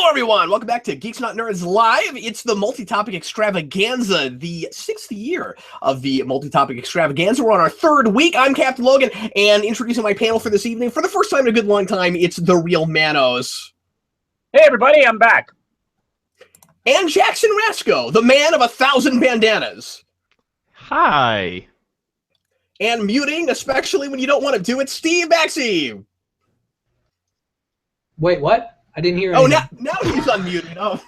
everyone, welcome back to Geeks Not Nerds Live. It's the multi-topic extravaganza, the 6th year of the multi-topic extravaganza. We're on our 3rd week. I'm Captain Logan, and introducing my panel for this evening, for the first time in a good long time, it's the real Manos. Hey everybody, I'm back. And Jackson Rasco, the man of 1,000 bandanas. Hi. And muting, especially when you don't want to do it, Steve Baxi. Wait, what? I didn't hear anything. anything. Now he's unmuted. Oh.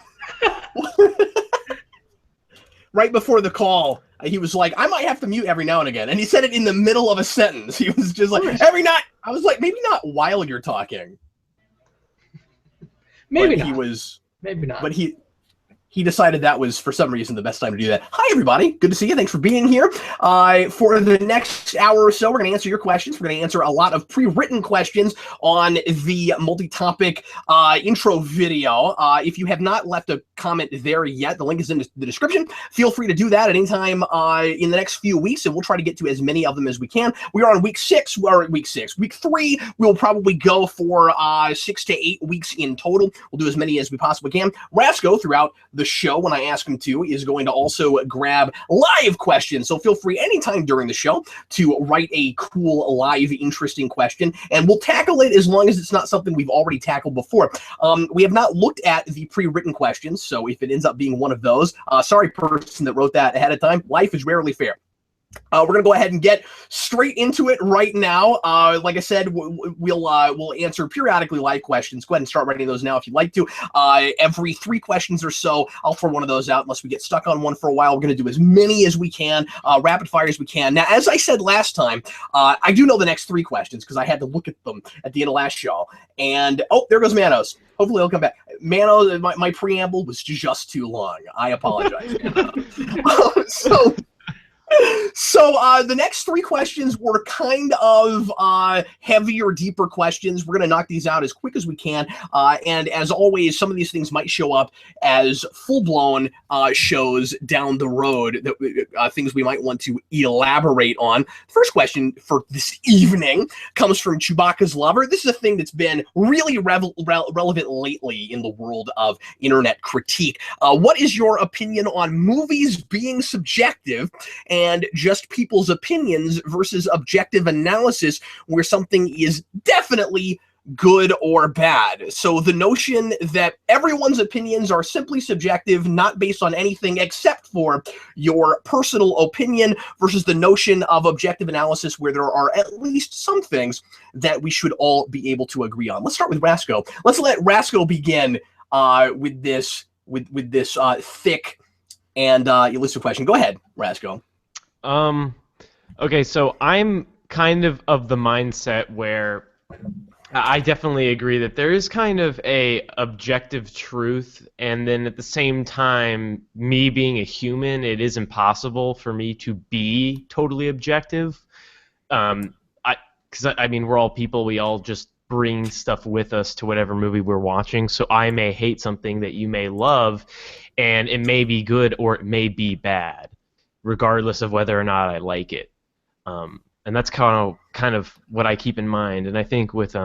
Right before the call, he was like, I might have to mute every now and again. And he said it in the middle of a sentence. He was just like, every night. I was like, maybe not while you're talking. Maybe but not. Maybe not. But he decided that was, for some reason, the best time to do that. Hi, everybody. Good to see you. Thanks for being here. For the next hour or so, we're going to answer your questions. We're going to answer a lot of pre-written questions on the multi-topic intro video. If you have not left a comment there yet, the link is in the description. Feel free to do that at any time in the next few weeks, and we'll try to get to as many of them as we can. We are on week 3. We'll probably go for 6 to 8 weeks in total. We'll do as many as we possibly can. Rasco, throughout the show, when I ask him to, is going to also grab live questions. So feel free anytime during the show to write a cool, live, interesting question, and we'll tackle it as long as it's not something we've already tackled before. We have not looked at the pre-written questions, so if it ends up being one of those, sorry, person that wrote that ahead of time, life is rarely fair. We're going to go ahead and get straight into it right now. Like I said, we'll answer periodically live questions. Go ahead and start writing those now if you'd like to. Every 3 questions or so, I'll throw one of those out unless we get stuck on one for a while. We're going to do as many as we can, rapid fire as we can. Now, as I said last time, I do know the next 3 questions because I had to look at them at the end of last show. And, oh, there goes Manos. Hopefully he'll come back. Manos, my preamble was just too long. I apologize. So the next 3 questions were kind of heavier, deeper questions. We're going to knock these out as quick as we can. And as always, some of these things might show up as full-blown shows down the road, that things we might want to elaborate on. First question for this evening comes from Chewbacca's Lover. This is a thing that's been really relevant lately in the world of internet critique. What is your opinion on movies being subjective and just people's opinions versus objective analysis where something is definitely good or bad? So the notion that everyone's opinions are simply subjective, not based on anything except for your personal opinion, versus the notion of objective analysis where there are at least some things that we should all be able to agree on. Let's start with Rasco. Let's let Rasco begin with this thick and elusive question. Go ahead, Rasco. Okay, so I'm kind of the mindset where I definitely agree that there is kind of a objective truth, and then at the same time, me being a human, it is impossible for me to be totally objective. Because I mean, we're all people, we all just bring stuff with us to whatever movie we're watching, so I may hate something that you may love, and it may be good or it may be bad, regardless of whether or not I like it. And that's kind of what I keep in mind. And I think with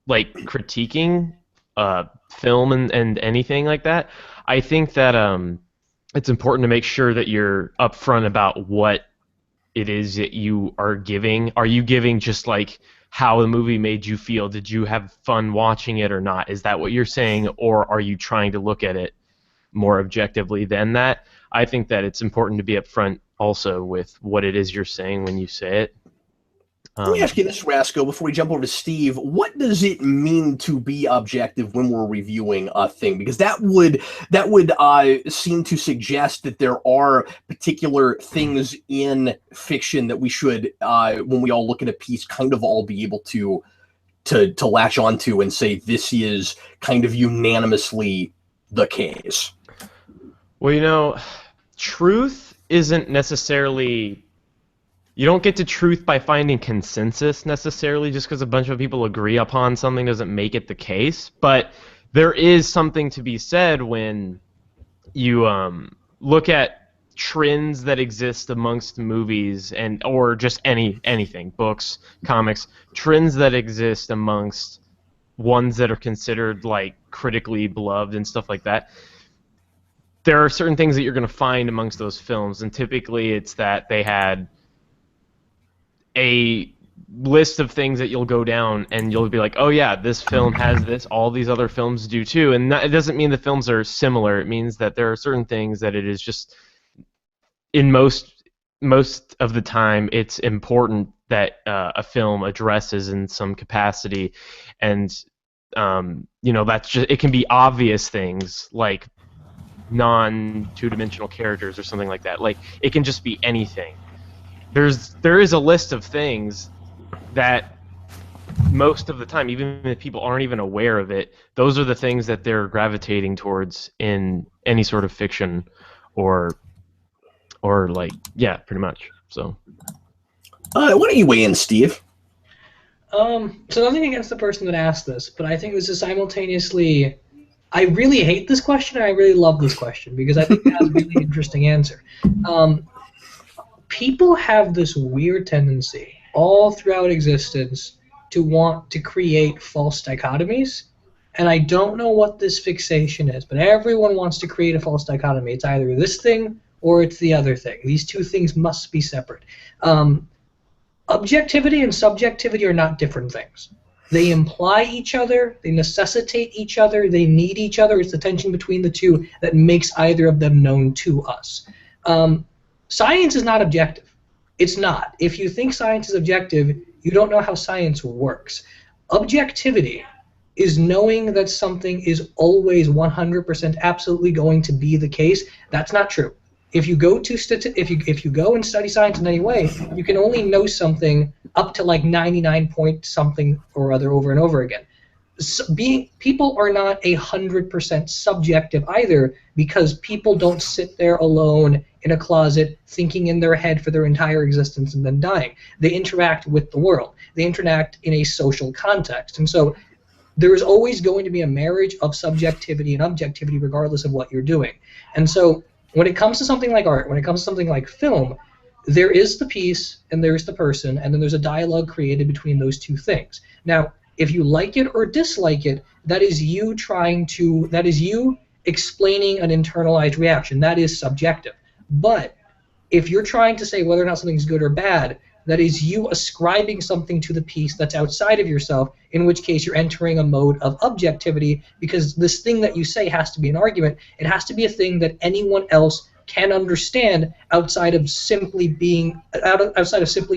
like critiquing film and anything like that, I think that it's important to make sure that you're upfront about what it is that you are giving. Are you giving just like how the movie made you feel? Did you have fun watching it or not? Is that what you're saying, or are you trying to look at it more objectively than that? I think that it's important to be upfront also with what it is you're saying when you say it. Let me ask you this, Rasco, before we jump over to Steve. What does it mean to be objective when we're reviewing a thing? Because that would seem to suggest that there are particular things in fiction that we should, when we all look at a piece, kind of all be able to latch onto and say this is kind of unanimously the case. Well, you know, truth isn't necessarily... You don't get to truth by finding consensus necessarily. Just because a bunch of people agree upon something doesn't make it the case. But there is something to be said when you look at trends that exist amongst movies or just anything, books, comics, trends that exist amongst ones that are considered like critically beloved and stuff like that, there are certain things that you're going to find amongst those films, and typically it's that they had a list of things that you'll go down and you'll be like, oh yeah, this film has this, all these other films do too, and it doesn't mean the films are similar. It means that there are certain things that it is just, in most of the time, it's important that a film addresses in some capacity, and that's just, it can be obvious things like non-two-dimensional characters or something like that. Like, it can just be anything. There is a list of things that most of the time, even if people aren't even aware of it, those are the things that they're gravitating towards in any sort of fiction or like, yeah, pretty much. So why don't you weigh in, Steve? So nothing against the person that asked this, but I think this is simultaneously, I really hate this question and I really love this question because I think it has a really interesting answer. People have this weird tendency all throughout existence to want to create false dichotomies, and I don't know what this fixation is, but everyone wants to create a false dichotomy. It's either this thing or it's the other thing. These two things must be separate. Objectivity and subjectivity are not different things. They imply each other, they necessitate each other, they need each other. It's the tension between the two that makes either of them known to us. Science is not objective. It's not. If you think science is objective, you don't know how science works. Objectivity is knowing that something is always 100% absolutely going to be the case. That's not true. If you go to if you go and study science in any way, you can only know something up to like 99 point something or other over and over again. People are not 100% subjective either, because people don't sit there alone in a closet thinking in their head for their entire existence and then dying. They interact with the world. They interact in a social context. And so there is always going to be a marriage of subjectivity and objectivity regardless of what you're doing. And so when it comes to something like art, when it comes to something like film, there is the piece and there's the person, and then there's a dialogue created between those two things. Now, if you like it or dislike it, that is you explaining an internalized reaction. That is subjective. But if you're trying to say whether or not something's good or bad, that is you ascribing something to the piece that's outside of yourself, in which case you're entering a mode of objectivity, because this thing that you say has to be an argument. It has to be a thing that anyone else can understand outside of simply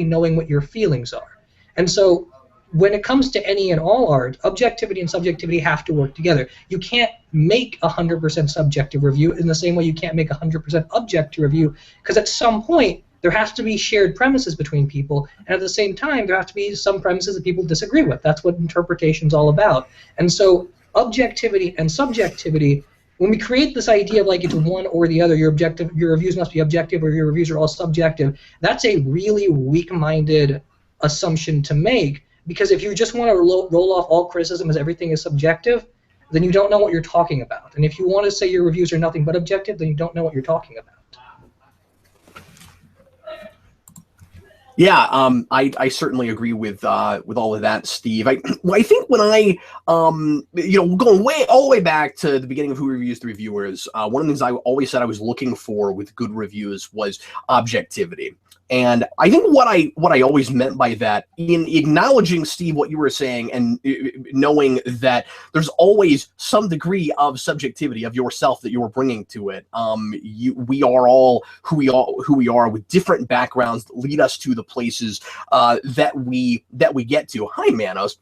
knowing what your feelings are. And so when it comes to any and all art, objectivity and subjectivity have to work together. You can't make a 100% subjective review in the same way you can't make a 100% objective review, because at some point there has to be shared premises between people, and at the same time there have to be some premises that people disagree with. That's what interpretation's all about. And so objectivity and subjectivity, when we create this idea of like it's one or the other, your reviews must be objective or your reviews are all subjective, that's a really weak-minded assumption to make. Because if you just want to roll off all criticism as everything is subjective, then you don't know what you're talking about. And if you want to say your reviews are nothing but objective, then you don't know what you're talking about. Yeah, I certainly agree with all of that, Steve. I think when I going all the way back to the beginning of Who Reviews the Reviewers, one of the things I always said I was looking for with good reviews was objectivity. And I think what I always meant by that, in acknowledging, Steve, what you were saying, and knowing that there's always some degree of subjectivity of yourself that you were bringing to it. We are all who we are with different backgrounds that lead us to the places that we get to. Hi, Manos.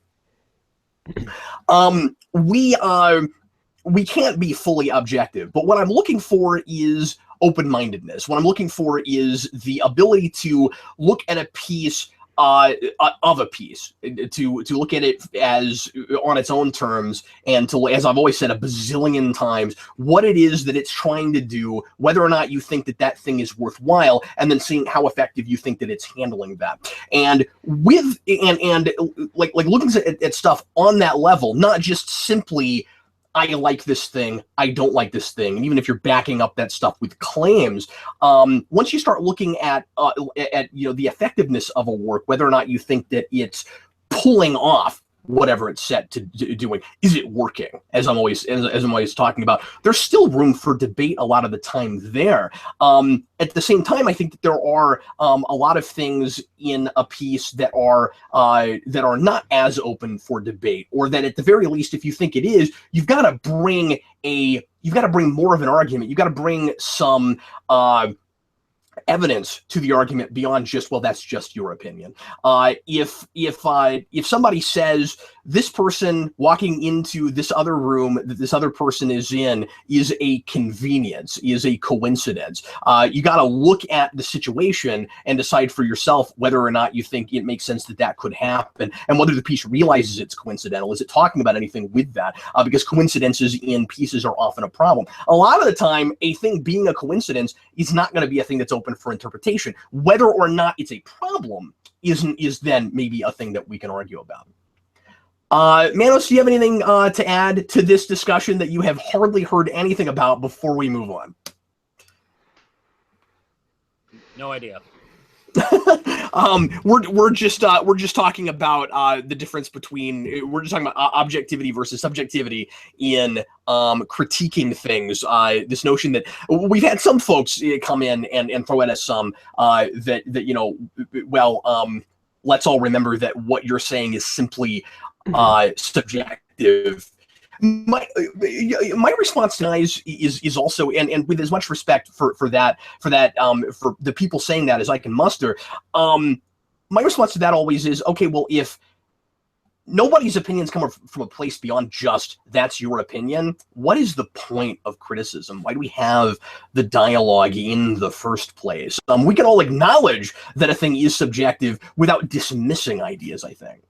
We can't be fully objective, but what I'm looking for is open-mindedness. What I'm looking for is the ability to look at a piece of a piece, to look at it as on its own terms, and to, as I've always said a bazillion times, what it is that it's trying to do, whether or not you think that thing is worthwhile, and then seeing how effective you think that it's handling that. And with like looking at stuff on that level, not just simply I like this thing, I don't like this thing. And even if you're backing up that stuff with claims, once you start looking at the effectiveness of a work, whether or not you think that it's pulling off whatever it's set to doing. Is it working? As I'm always talking about, there's still room for debate a lot of the time there. At the same time, I think that there are a lot of things in a piece that are not as open for debate, or that at the very least, if you think it is, you've got to bring more of an argument. You've got to bring some evidence to the argument beyond just, well, that's just your opinion. If somebody says this person walking into this other room that this other person is in is a convenience, is a coincidence, you got to look at the situation and decide for yourself whether or not you think it makes sense that that could happen, and whether the piece realizes it's coincidental. Is it talking about anything with that? Because coincidences in pieces are often a problem. A lot of the time, a thing being a coincidence is not going to be a thing that's open for interpretation. Whether or not it's a problem is then maybe a thing that we can argue about. Manos, do you have anything to add to this discussion that you have hardly heard anything about before we move on? No idea. We're just talking about the difference between, we're just talking about objectivity versus subjectivity in critiquing things. This notion that we've had some folks come in and throw at us some that you know, well, let's all remember that what you're saying is simply subjective. My response tonight is also, and with as much respect for the people saying that as I can muster, my response to that always is, okay, well, if nobody's opinions come from a place beyond just that's your opinion, what is the point of criticism? Why do we have the dialogue in the first place? We can all acknowledge that a thing is subjective without dismissing ideas, I think.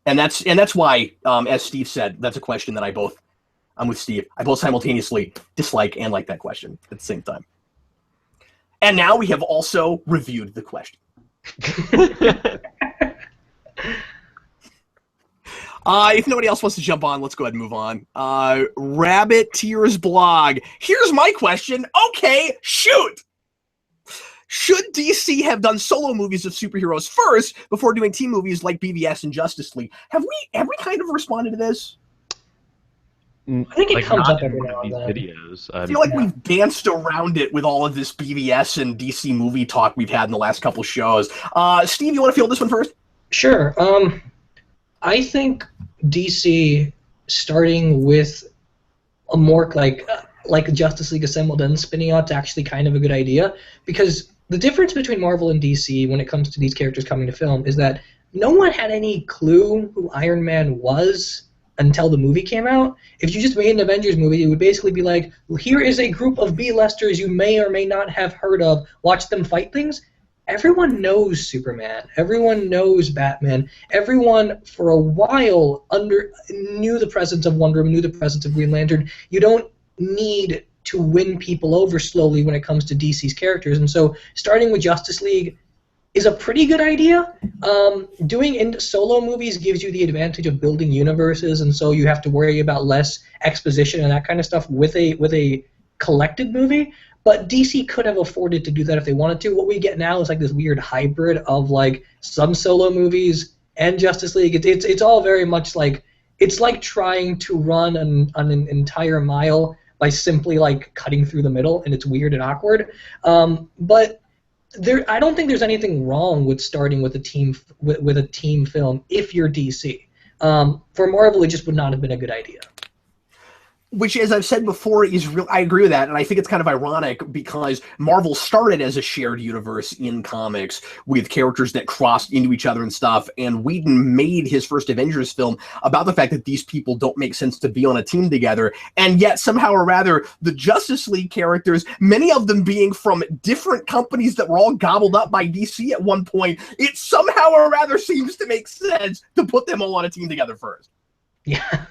And that's why, as Steve said, that's a question that I'm with Steve. I both simultaneously dislike and like that question at the same time. And now we have also reviewed the question. If nobody else wants to jump on, let's go ahead and move on. Rabbit Tears Blog. Here's my question. Okay, shoot. Should DC have done solo movies of superheroes first before doing team movies like BVS and Justice League? Have we kind of responded to this? I think it comes up every now and then. Videos. I feel like we've danced around it with all of this BVS and DC movie talk we've had in the last couple shows. Steve, you want to field this one first? Sure. I think DC starting with a more like Justice League Assembled and spinning out to actually kind of a good idea, because the difference between Marvel and DC when it comes to these characters coming to film is that no one had any clue who Iron Man was until the movie came out. If you just made an Avengers movie, it would basically be like, well, here is a group of B-listers you may or may not have heard of. Watch them fight things. Everyone knows Superman. Everyone knows Batman. Everyone, for a while, knew the presence of Wonder Woman, knew the presence of Green Lantern. You don't need to win people over slowly when it comes to DC's characters, and so starting with Justice League is a pretty good idea. Doing solo movies gives you the advantage of building universes, and so you have to worry about less exposition and that kind of stuff with a collected movie. But DC could have afforded to do that if they wanted to. What we get now is like this weird hybrid of like some solo movies and Justice League. It's all very much like, it's like trying to run an entire mile by simply like cutting through the middle, and it's weird and awkward. But I don't think there's anything wrong with starting with a team film if you're DC. For Marvel, it just would not have been a good idea. Which, as I've said before, is real. I agree with that, and I think it's kind of ironic because Marvel started as a shared universe in comics with characters that crossed into each other and stuff, and Whedon made his first Avengers film about the fact that these people don't make sense to be on a team together, and yet somehow or rather, the Justice League characters, many of them being from different companies that were all gobbled up by DC at one point, it somehow or rather seems to make sense to put them all on a team together first. Yeah.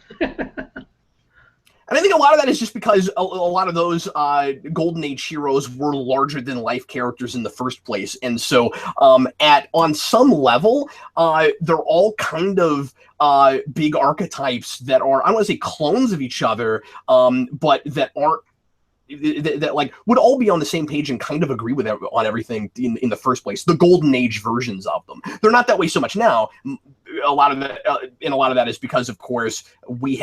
And I think a lot of that is just because a lot of those Golden Age heroes were larger-than-life characters in the first place. And so on some level, they're all kind of big archetypes that are, I don't want to say clones of each other, but that aren't that like would all be on the same page and kind of agree with on everything in the first place. The golden age versions of them. They're not that way so much now. A lot of that is because, of course, we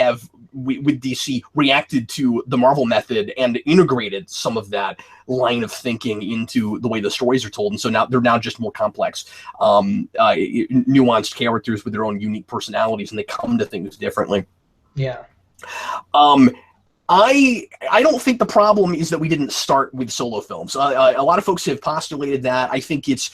with DC reacted to the Marvel method and integrated some of that line of thinking into the way the stories are told, and so now they're just more complex, nuanced characters with their own unique personalities, and they come to things differently. Yeah. I don't think the problem is that we didn't start with solo films. A lot of folks have postulated that. I think it's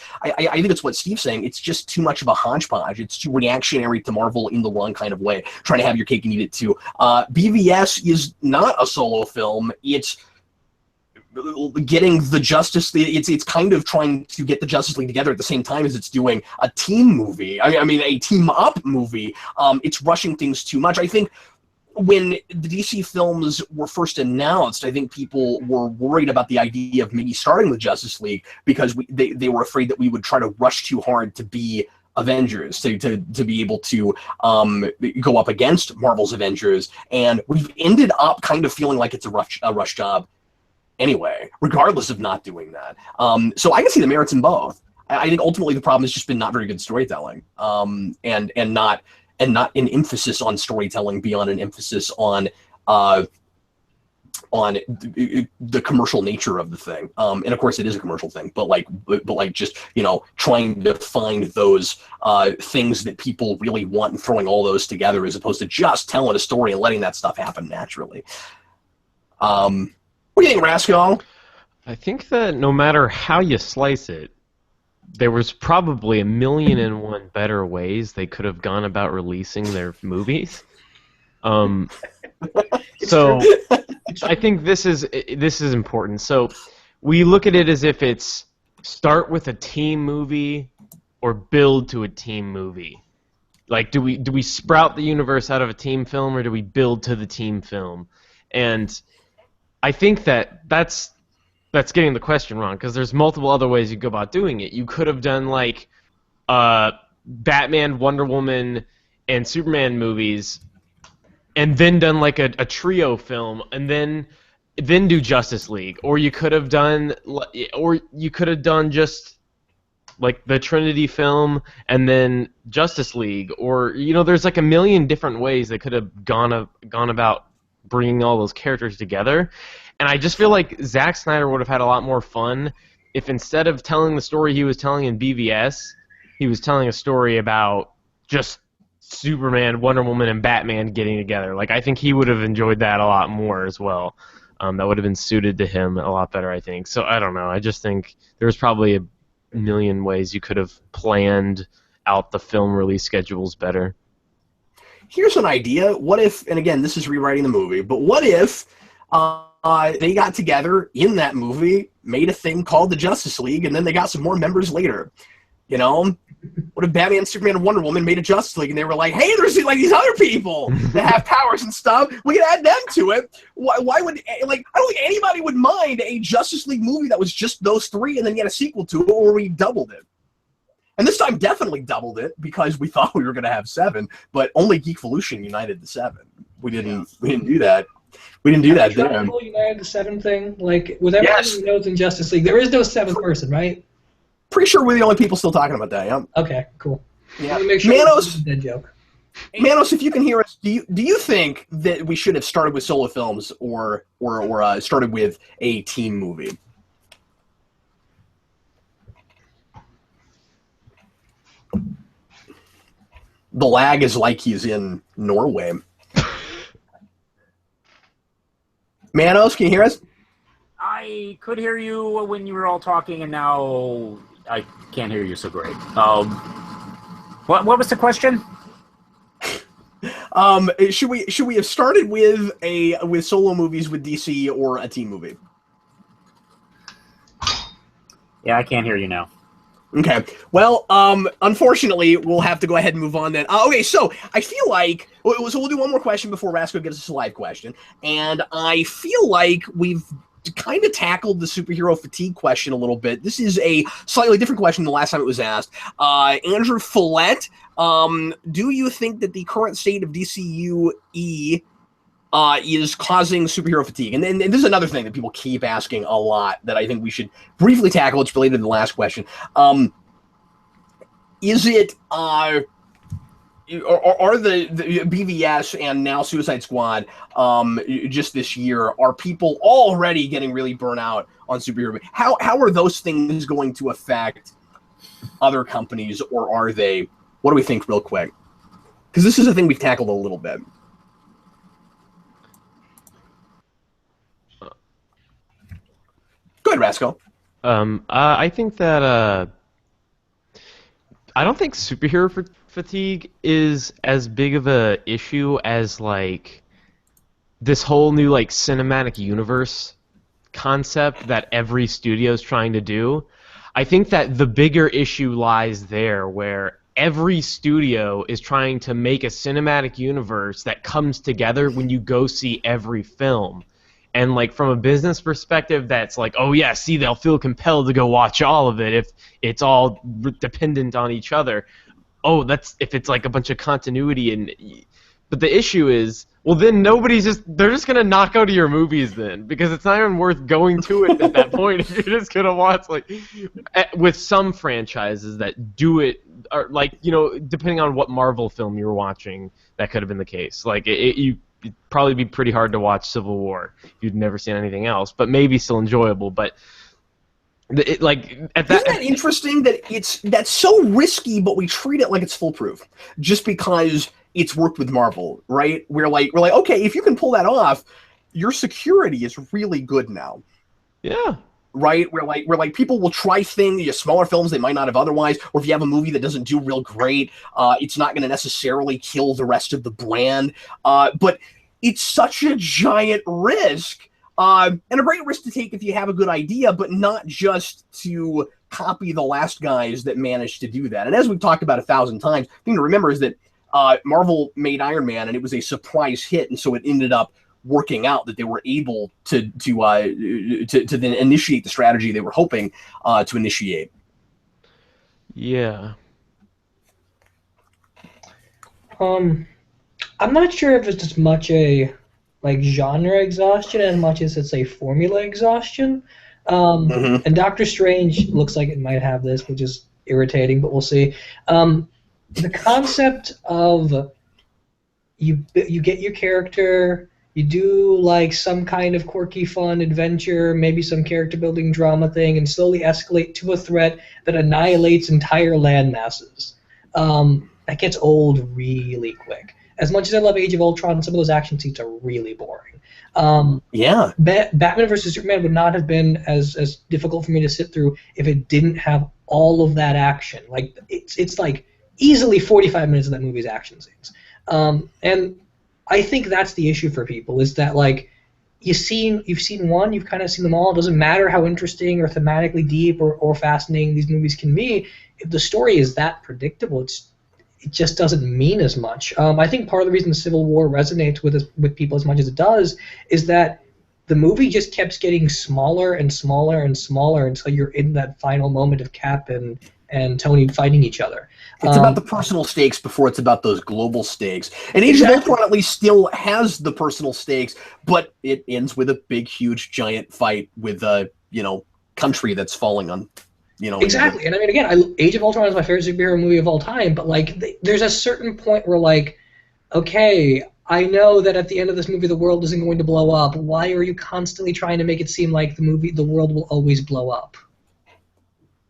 what Steve's saying. It's just too much of a hodgepodge. It's too reactionary to Marvel in the wrong kind of way, trying to have your cake and eat it too. BVS is not a solo film. It's getting the Justice. It's kind of trying to get the Justice League together at the same time as it's doing a team movie. I mean, a team up movie. It's rushing things too much. I think when the DC films were first announced, I think people were worried about the idea of maybe starting with Justice League because they were afraid that we would try to rush too hard to be Avengers, to be able to go up against Marvel's Avengers. And we've ended up kind of feeling like it's a rush job anyway, regardless of not doing that. So I can see the merits in both. I think ultimately the problem has just been not very good storytelling, and not an emphasis on storytelling beyond an emphasis on the commercial nature of the thing. And of course it is a commercial thing, but just, trying to find those things that people really want and throwing all those together as opposed to just telling a story and letting that stuff happen naturally. What do you think, Rascal? I think that no matter how you slice it, there was probably 1,000,001 better ways they could have gone about releasing their movies. So I think this is important. So we look at it as if it's start with a team movie or build to a team movie. Like, do we sprout the universe out of a team film or do we build to the team film? And I think that's getting the question wrong, because there's multiple other ways you go about doing it. You could have done like Batman, Wonder Woman, and Superman movies, and then done like a trio film, and then do Justice League. Or you could have done just like the Trinity film and then Justice League. Or there's like 1,000,000 different ways they could have gone about bringing all those characters together. And I just feel like Zack Snyder would have had a lot more fun if instead of telling the story he was telling in BVS, he was telling a story about just Superman, Wonder Woman, and Batman getting together. Like, I think he would have enjoyed that a lot more as well. That would have been suited to him a lot better, I think. So, I don't know. I just think there's probably 1,000,000 ways you could have planned out the film release schedules better. Here's an idea. What if, and again, this is rewriting the movie, but what if they got together in that movie, made a thing called the Justice League, and then they got some more members later? What if Batman, Superman, and Wonder Woman made a Justice League, and they were like, hey, there's like these other people that have powers and stuff. We can add them to it. Why would, I don't think anybody would mind a Justice League movie that was just those three, and then you had a sequel to it, or we doubled it. And this time definitely doubled it because we thought we were going to have 7, but only Geekvolution united the 7. We didn't do that. We didn't do that there. United the 7 thing, like with everything knows in Justice League, there is no 7th person, right? Pretty sure we're the only people still talking about that. Yeah. Okay, cool. Yeah. Make sure Manos, dead joke. Manos, if you can hear us, do you think that we should have started with solo films or started with a team movie? The lag is like he's in Norway. Manos, can you hear us? I could hear you when you were all talking, and now I can't hear you so great. What was the question? Should we have started with solo movies with DC or a team movie? Yeah, I can't hear you now. Okay. Well, unfortunately, we'll have to go ahead and move on then. Okay, so I feel like so we'll do one more question before Rasco gives us a live question, and I feel like we've kind of tackled the superhero fatigue question a little bit. This is a slightly different question than the last time it was asked. Andrew Follett, do you think that the current state of DCUE is causing superhero fatigue. And this is another thing that people keep asking a lot that I think we should briefly tackle. It's related to the last question. Is it, are the BVS and now Suicide Squad just this year, are people already getting really burnt out on superhero? How are those things going to affect other companies, or are they? What do we think real quick? Because this is a thing we've tackled a little bit. Go ahead, Rasco. I think that I don't think superhero fatigue is as big of a issue as like this whole new like cinematic universe concept that every studio is trying to do. I think that the bigger issue lies there, where every studio is trying to make a cinematic universe that comes together when you go see every film. And like from a business perspective, that's like, oh yeah, see, they'll feel compelled to go watch all of it if it's all dependent on each other. Oh, that's if it's like a bunch of continuity. But the issue is, well, then they're just gonna knock out of your movies then, because it's not even worth going to it at that point if you're just gonna watch, like, with some franchises that do it, or like, you know, depending on what Marvel film you're watching, that could have been the case. Like it'd probably be pretty hard to watch Civil War if you'd never seen anything else, but maybe still enjoyable. But isn't that interesting that that's so risky, but we treat it like it's foolproof just because it's worked with Marvel, right? We're like, okay, if you can pull that off, your security is really good now. Yeah. Right? We're like people will try things, smaller films they might not have otherwise, or if you have a movie that doesn't do real great, it's not going to necessarily kill the rest of the brand. But it's such a giant risk, and a great risk to take if you have a good idea, but not just to copy the last guys that managed to do that. And as we've talked about 1,000 times, the thing to remember is that Marvel made Iron Man, and it was a surprise hit, and so it ended up working out that they were able to then initiate the strategy they were hoping to initiate. Yeah. I'm not sure if it's as much a like genre exhaustion as much as it's a formula exhaustion. And Doctor Strange looks like it might have this, which is irritating, but we'll see. The concept of you get your character, you do like some kind of quirky fun adventure, maybe some character building drama thing, and slowly escalate to a threat that annihilates entire land masses. That gets old really quick. As much as I love Age of Ultron, some of those action scenes are really boring. Yeah. Batman vs. Superman would not have been as difficult for me to sit through if it didn't have all of that action. Like it's like easily 45 minutes of that movie's action scenes. And I think that's the issue for people, is that like you've seen one, you've kind of seen them all. It doesn't matter how interesting or thematically deep or fascinating these movies can be. If the story is that predictable, it just doesn't mean as much. I think part of the reason Civil War resonates with people as much as it does is that the movie just kept getting smaller and smaller and smaller until you're in that final moment of Cap and Tony fighting each other. It's about the personal stakes before it's about those global stakes. And Age of Ultron at least still has the personal stakes, but it ends with a big, huge, giant fight with a country that's falling on. Exactly. And I mean, again, Age of Ultron is my favorite superhero movie of all time, but like there's a certain point where like, okay, I know that at the end of this movie the world isn't going to blow up. Why are you constantly trying to make it seem like the world will always blow up?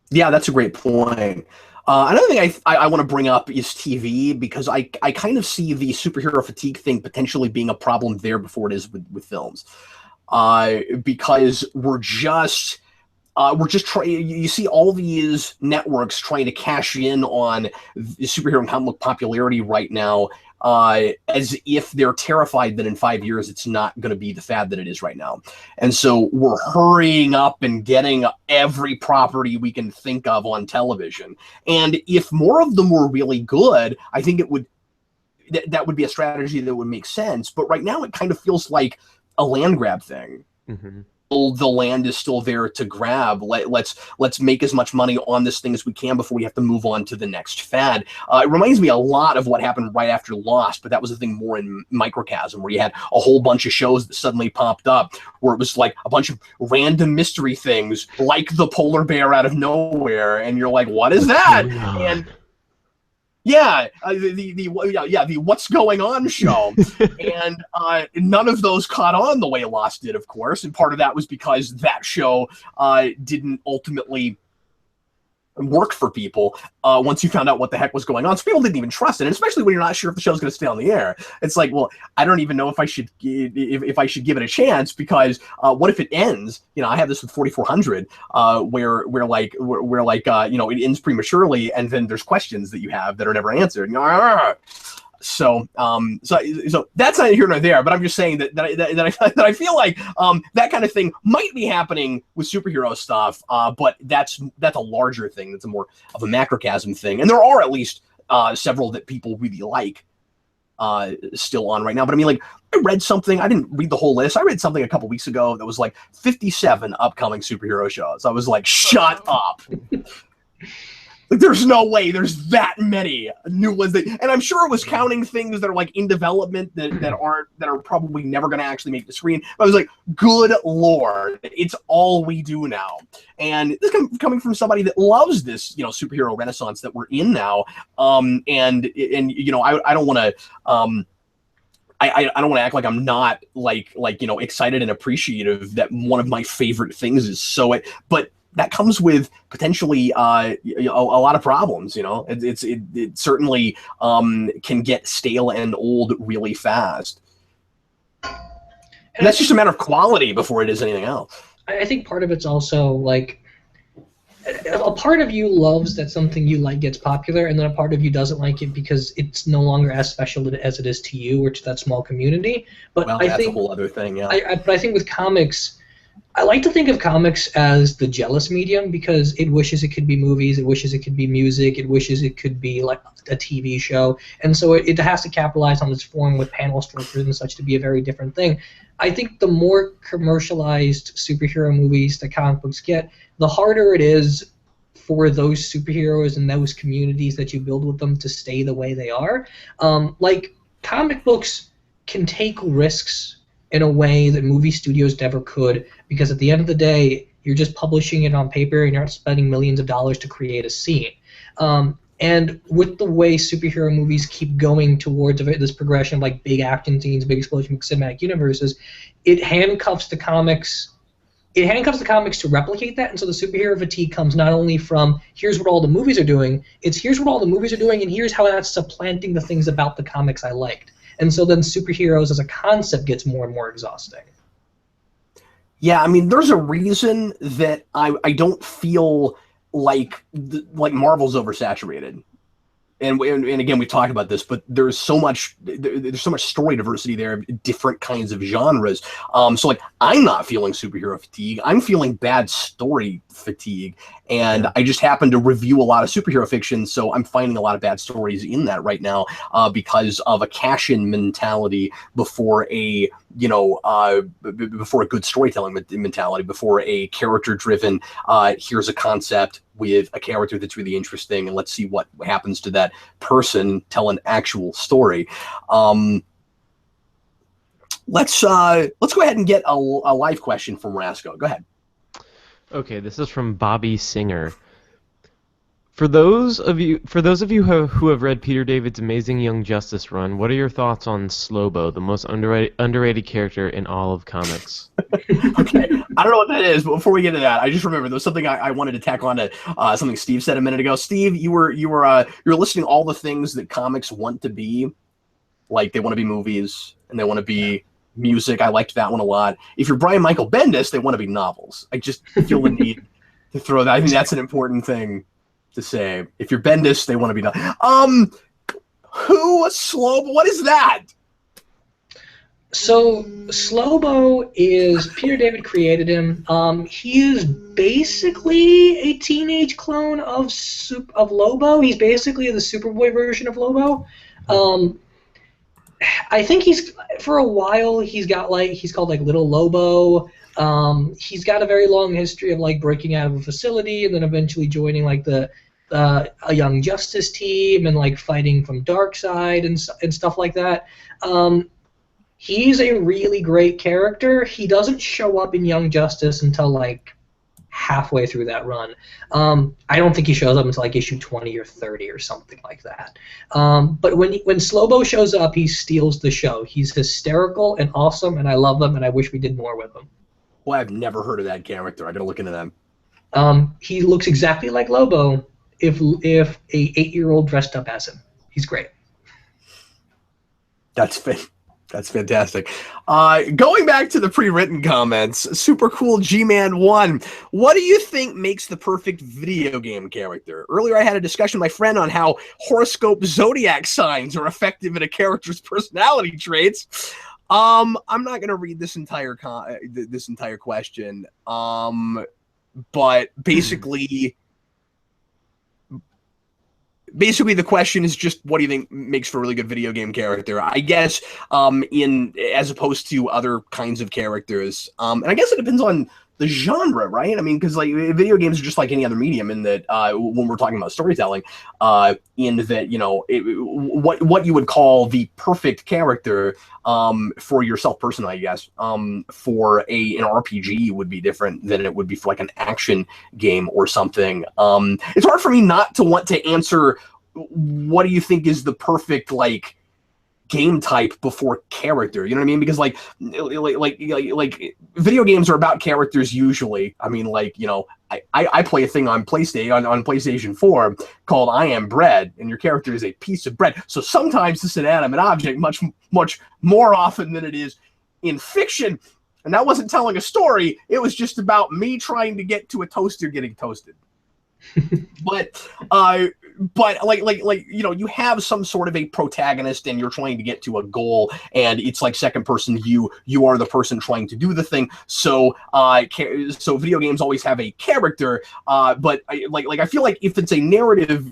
Yeah, that's a great point. Another thing I want to bring up is TV, because I kind of see the superhero fatigue thing potentially being a problem there before it is with films, because we're just trying. You see all these networks trying to cash in on the superhero and comic book popularity right now, as if they're terrified that in 5 years it's not going to be the fad that it is right now. And so we're hurrying up and getting every property we can think of on television. And if more of them were really good, I think that would be a strategy that would make sense. But right now it kind of feels like a land grab thing. Mm-hmm. the land is still there to grab. Let's make as much money on this thing as we can before we have to move on to the next fad. It reminds me a lot of what happened right after Lost, but that was the thing more in microcosm, where you had a whole bunch of shows that suddenly popped up, where it was like a bunch of random mystery things, like the polar bear out of nowhere, and you're like, what is that? And yeah, the What's Going On show. And none of those caught on the way Lost did, of course. And part of that was because that show didn't ultimately work for people once you found out what the heck was going on. So people didn't even trust it, and especially when you're not sure if the show's going to stay on the air. It's like, well, I don't even know if I should if I should give it a chance, because what if it ends? You know, I have this with 4400, where it ends prematurely, and then there's questions that you have that are never answered. And so that's not here nor there, but I'm just saying that I feel like that kind of thing might be happening with superhero stuff, but that's a larger thing. That's a more of a macrocosm thing, and there are at least several that people really like still on right now. But I mean, like, I read something. I didn't read the whole list. I read something a couple weeks ago that was like 57 upcoming superhero shows. I was like, shut up. Like, there's no way there's that many new ones and I'm sure it was counting things that are like in development that are probably never going to actually make the screen. But I was like, good Lord, it's all we do now. And this coming from somebody that loves this, superhero renaissance that we're in now. And I don't want to, I don't want to act like I'm not excited and appreciative that one of my favorite things is but that comes with potentially a lot of problems. It certainly can get stale and old really fast. And that's just a matter of quality before it is anything else. I think part of it's also like a part of you loves that something you like gets popular, and then a part of you doesn't like it because it's no longer as special as it is to you or to that small community. But that's a whole other thing. Yeah. But I think with comics, I like to think of comics as the jealous medium, because it wishes it could be movies, it wishes it could be music, it wishes it could be like a TV show, and so it has to capitalize on its form with panel structures and such to be a very different thing. I think the more commercialized superhero movies that comic books get, the harder it is for those superheroes and those communities that you build with them to stay the way they are. Like, comic books can take risks in a way that movie studios never could, because at the end of the day, you're just publishing it on paper and you're not spending millions of dollars to create a scene. And with the way superhero movies keep going towards this progression of like big action scenes, big explosion, cinematic universes, it handcuffs the comics. It handcuffs the comics to replicate that, and so the superhero fatigue comes not only from here's what all the movies are doing, it's here's what all the movies are doing, and here's how that's supplanting the things about the comics I liked. And so then superheroes as a concept gets more and more exhausting. Yeah, I mean, there's a reason that I don't feel like Marvel's oversaturated. And again, we talked about this, but there's so much story diversity there of different kinds of genres. So like, I'm not feeling superhero fatigue. I'm feeling bad story fatigue, and I just happen to review a lot of superhero fiction, so I'm finding a lot of bad stories in that right now because of a cash-in mentality before a before a good storytelling mentality, before a character-driven here's a concept with a character that's really interesting, and let's see what happens to that person, tell an actual story. Let's go ahead and get a live question from Rasco. Go ahead. Okay, this is from Bobby Singer. For those of you who have read Peter David's Amazing Young Justice run, what are your thoughts on Slobo, the most underrated character in all of comics? Okay, I don't know what that is, but before we get to that, I just remembered there was something I wanted to tack on to something Steve said a minute ago. Steve, you were listing all the things that comics want to be, like they want to be movies and they want to be music. I liked that one a lot. If you're Brian Michael Bendis, they want to be novels. I just feel the need to throw that. I think that's an important thing to say. If you're Bendis, they want to be Slobo? What is that? So Slobo is Peter David created him. He is basically a teenage clone of Lobo. He's basically the Superboy version of Lobo. I think for a while he's called like Little Lobo. He's got a very long history of like breaking out of a facility and then eventually joining like a Young Justice team and like fighting from Darkseid and stuff like that. He's a really great character. He doesn't show up in Young Justice until like halfway through that run. I don't think he shows up until like issue 20 or 30 or something like that. But when Slobo shows up, he steals the show. He's hysterical and awesome, and I love him, and I wish we did more with him. Well, I've never heard of that character. I gotta look into them. He looks exactly like Lobo if a 8-year-old dressed up as him. He's great. That's fantastic. Going back to the pre-written comments, super cool G-Man 1. What do you think makes the perfect video game character? Earlier I had a discussion with my friend on how horoscope zodiac signs are effective in a character's personality traits. I'm not going to read this entire question. But basically the question is just, what do you think makes for a really good video game character? I guess as opposed to other kinds of characters. And I guess it depends on the genre, right? I mean, because like video games are just like any other medium in that when we're talking about storytelling, in that, you know, what you would call the perfect character for yourself personally, I guess, for an RPG would be different than it would be for like an action game or something. It's hard for me not to want to answer what do you think is the perfect like game type before character, you know what I mean? Because like video games are about characters usually. I mean, like, you know, I play a thing on PlayStation 4 called I Am Bread, and your character is a piece of bread. So sometimes it's an animate object, much more often than it is in fiction. And that wasn't telling a story. It was just about me trying to get to a toaster getting toasted. But like you know, you have some sort of a protagonist and you're trying to get to a goal, and it's like second person view. You are the person trying to do the thing. So so video games always have a character. But I feel like if it's a narrative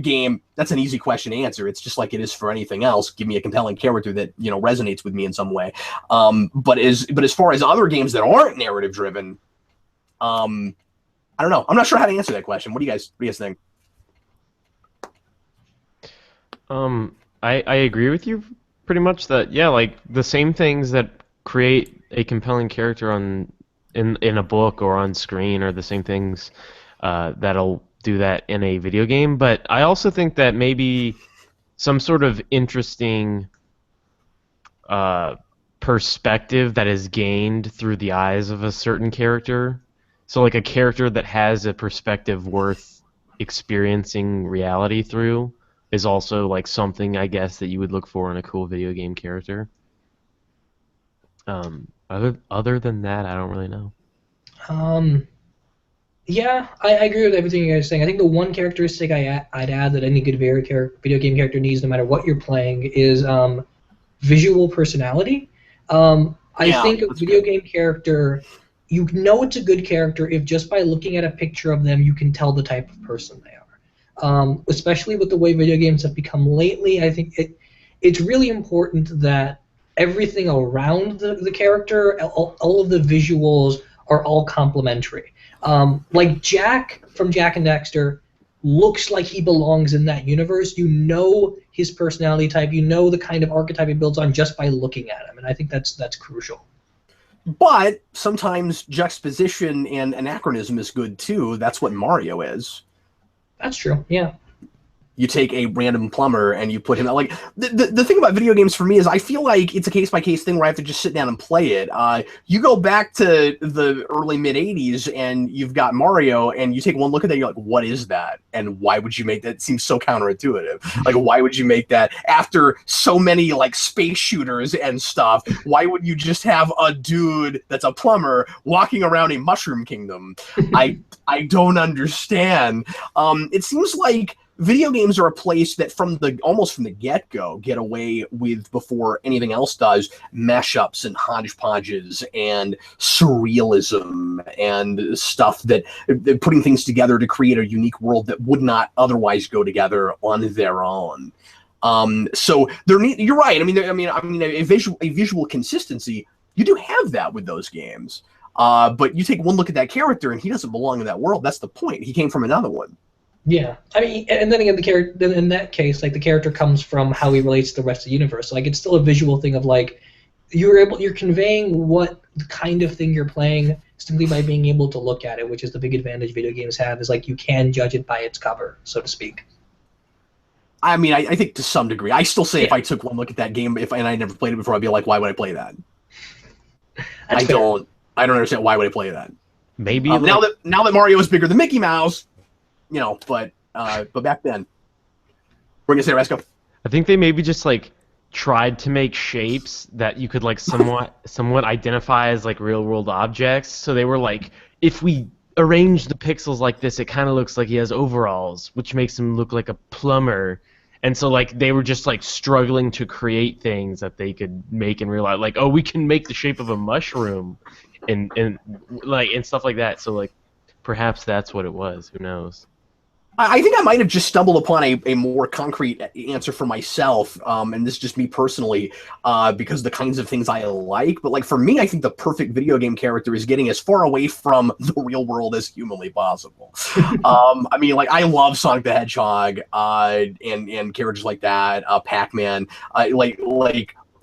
game, that's an easy question to answer. It's just like it is for anything else. Give me a compelling character that, you know, resonates with me in some way. But as far as other games that aren't narrative driven, I don't know. I'm not sure how to answer that question. What do you guys think? I agree with you pretty much that, yeah, like the same things that create a compelling character in a book or on screen are the same things that'll do that in a video game. But I also think that maybe some sort of interesting perspective that is gained through the eyes of a certain character. So like a character that has a perspective worth experiencing reality through is also like something, I guess, that you would look for in a cool video game character. Other than that, I don't really know. Yeah, I agree with everything you guys are saying. I think the one characteristic I'd add that any good video game character needs, no matter what you're playing, is visual personality. I think a video game character, you know it's a good character if just by looking at a picture of them you can tell the type of person they are. Especially with the way video games have become lately, I think it's really important that everything around the character, all of the visuals are all complementary. Like Jack from Jak and Daxter looks like he belongs in that universe. You know his personality type, you know the kind of archetype he builds on just by looking at him, and I think that's crucial. But sometimes juxtaposition and anachronism is good too. That's what Mario is. That's true, yeah. You take a random plumber and you put him out. Like the thing about video games for me is I feel like it's a case-by-case thing where I have to just sit down and play it. You go back to the early mid-'80s and you've got Mario and you take one look at that, you're like, what is that? And why would you make that? It seems so counterintuitive. Like, why would you make that after so many like space shooters and stuff? Why would you just have a dude that's a plumber walking around a mushroom kingdom? I don't understand. It seems like video games are a place that almost from the get-go get away with, before anything else does, mashups and hodgepodges and surrealism and stuff that putting things together to create a unique world that would not otherwise go together on their own. So you're right. I mean, a visual consistency You do have that with those games. But you take one look at that character, and he doesn't belong in that world. That's the point. He came from another one. Yeah, I mean, and then again, the character. Then in that case, like the character comes from how he relates to the rest of the universe. So, like, it's still a visual thing of like you're conveying what kind of thing you're playing simply by being able to look at it, which is the big advantage video games have. Is like you can judge it by its cover, so to speak. I mean, I think to some degree, I still say if I took one look at that game, and I never played it before, I'd be like, why would I play that? I don't understand why would I play that. Maybe now that Mario is bigger than Mickey Mouse, but back then, we're gonna say Resco. I think they maybe just like tried to make shapes that you could like somewhat identify as like real world objects. So they were like, if we arrange the pixels like this, it kind of looks like he has overalls, which makes him look like a plumber. And so like they were just like struggling to create things that they could make in real life. Like, oh, we can make the shape of a mushroom, and stuff like that. So like perhaps that's what it was. Who knows? I think I might have just stumbled upon a more concrete answer for myself, and this is just me personally, because the kinds of things I like. But like for me, I think the perfect video game character is getting as far away from the real world as humanly possible. I mean, like I love Sonic the Hedgehog, and characters like that, Pac-Man,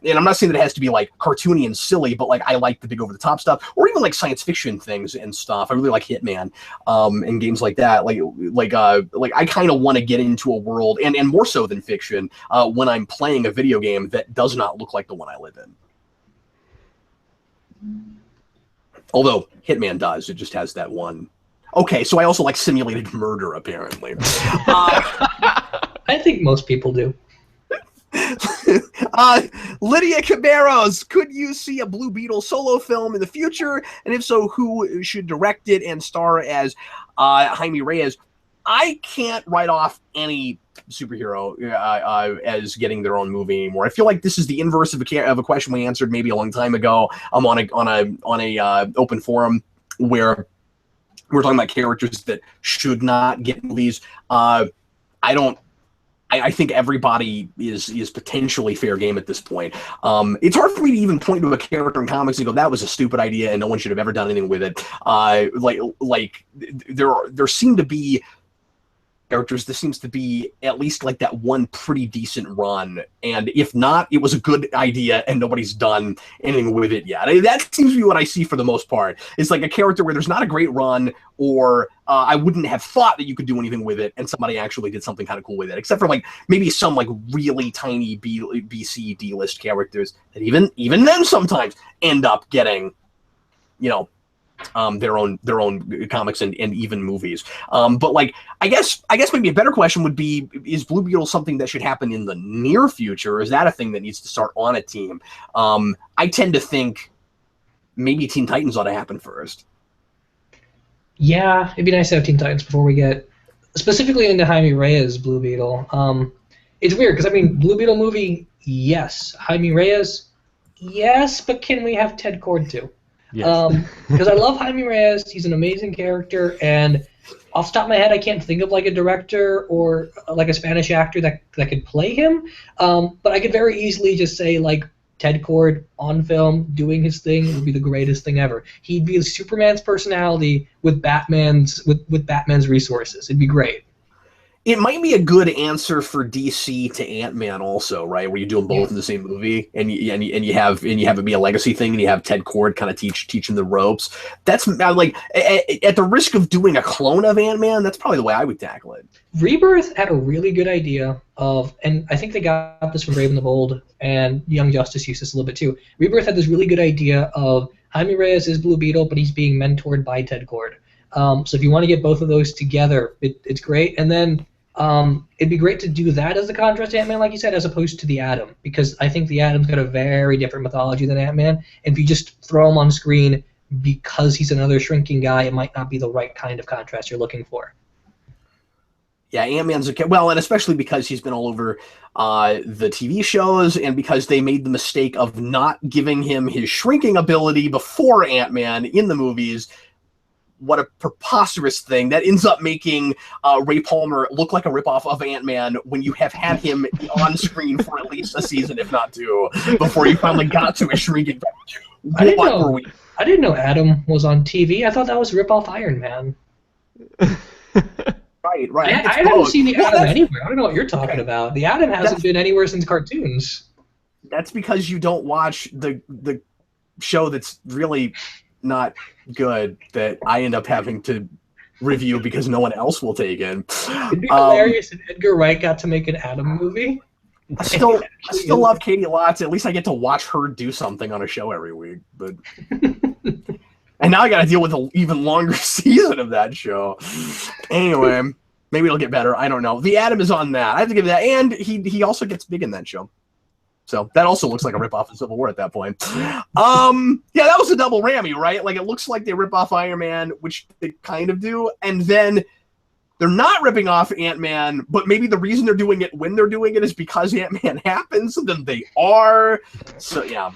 and I'm not saying that it has to be like cartoony and silly, but like I like the big over the top stuff, or even like science fiction things and stuff. I really like Hitman, and games like that. Like I kind of want to get into a world, and more so than fiction, when I'm playing a video game that does not look like the one I live in. Although Hitman does, it just has that one. Okay, so I also like simulated murder, apparently. I think most people do. Lydia Cabarros, could you see a Blue Beetle solo film in the future? And if so, who should direct it and star as Jaime Reyes? I can't write off any superhero as getting their own movie anymore. I feel like this is the inverse of a question we answered maybe a long time ago. I'm on a open forum where we're talking about characters that should not get movies. I think everybody is potentially fair game at this point. It's hard for me to even point to a character in comics and go, that was a stupid idea and no one should have ever done anything with it. There seem to be characters, this seems to be at least like that one pretty decent run, and if not, it was a good idea and nobody's done anything with it yet. That seems to be what I see for the most part. It's like a character where there's not a great run, or I wouldn't have thought that you could do anything with it, and somebody actually did something kind of cool with it, except for like maybe some like really tiny BC D-list characters that even then sometimes end up getting, their own comics and even movies. But like I guess maybe a better question would be, is Blue Beetle something that should happen in the near future? Or is that a thing that needs to start on a team? I tend to think maybe Teen Titans ought to happen first. Yeah, it'd be nice to have Teen Titans before we get specifically into Jaime Reyes' Blue Beetle. It's weird because I mean Blue Beetle movie, yes. Jaime Reyes, yes, but can we have Ted Kord too? Yes. Because I love Jaime Reyes. He's an amazing character, and off the top of my head, I can't think of like a director or like a Spanish actor that could play him. But I could very easily just say like Ted Kord on film doing his thing would be the greatest thing ever. He'd be Superman's personality with Batman's resources. It'd be great. It might be a good answer for DC to Ant-Man also, right? Where you do them both in the same movie, and you have it be a legacy thing, and you have Ted Kord kind of teaching the ropes. That's like at the risk of doing a clone of Ant-Man, that's probably the way I would tackle it. Rebirth had a really good idea of, and I think they got this from Brave and the Bold, and Young Justice used this a little bit too. Rebirth had this really good idea of Jaime Reyes is Blue Beetle, but he's being mentored by Ted Kord. So if you want to get both of those together, it's great. And then it'd be great to do that as a contrast to Ant-Man, like you said, as opposed to the Atom, because I think the Atom's got a very different mythology than Ant-Man. And if you just throw him on screen because he's another shrinking guy, it might not be the right kind of contrast you're looking for. Yeah, Ant-Man's and especially because he's been all over the TV shows, and because they made the mistake of not giving him his shrinking ability before Ant-Man in the movies. What a preposterous thing. That ends up making Ray Palmer look like a ripoff of Ant-Man when you have had him on screen for at least a season, if not two, before you finally got to his shrinking. I didn't What know. were we? I didn't know Adam was on TV. I thought that was rip-off Iron Man. Right. I think it's haven't both. seen the Well, Atom that's- anywhere. I don't know what you're talking Okay. about. The Atom hasn't been anywhere since cartoons. That's because you don't watch the show that's really not good that I end up having to review because no one else will take it. It'd be hilarious if Edgar Wright got to make an Atom movie. I still love Katie Lotz. At least I get to watch her do something on a show every week. But and now I got to deal with an even longer season of that show. Anyway, maybe it'll get better. I don't know. The Atom is on that. I have to give that, and he also gets big in that show. So that also looks like a ripoff of Civil War at that point. Yeah, that was a double whammy, right? Like, it looks like they rip off Iron Man, which they kind of do, and then they're not ripping off Ant-Man, but maybe the reason they're doing it when they're doing it is because Ant-Man happens, so then they are. So yeah.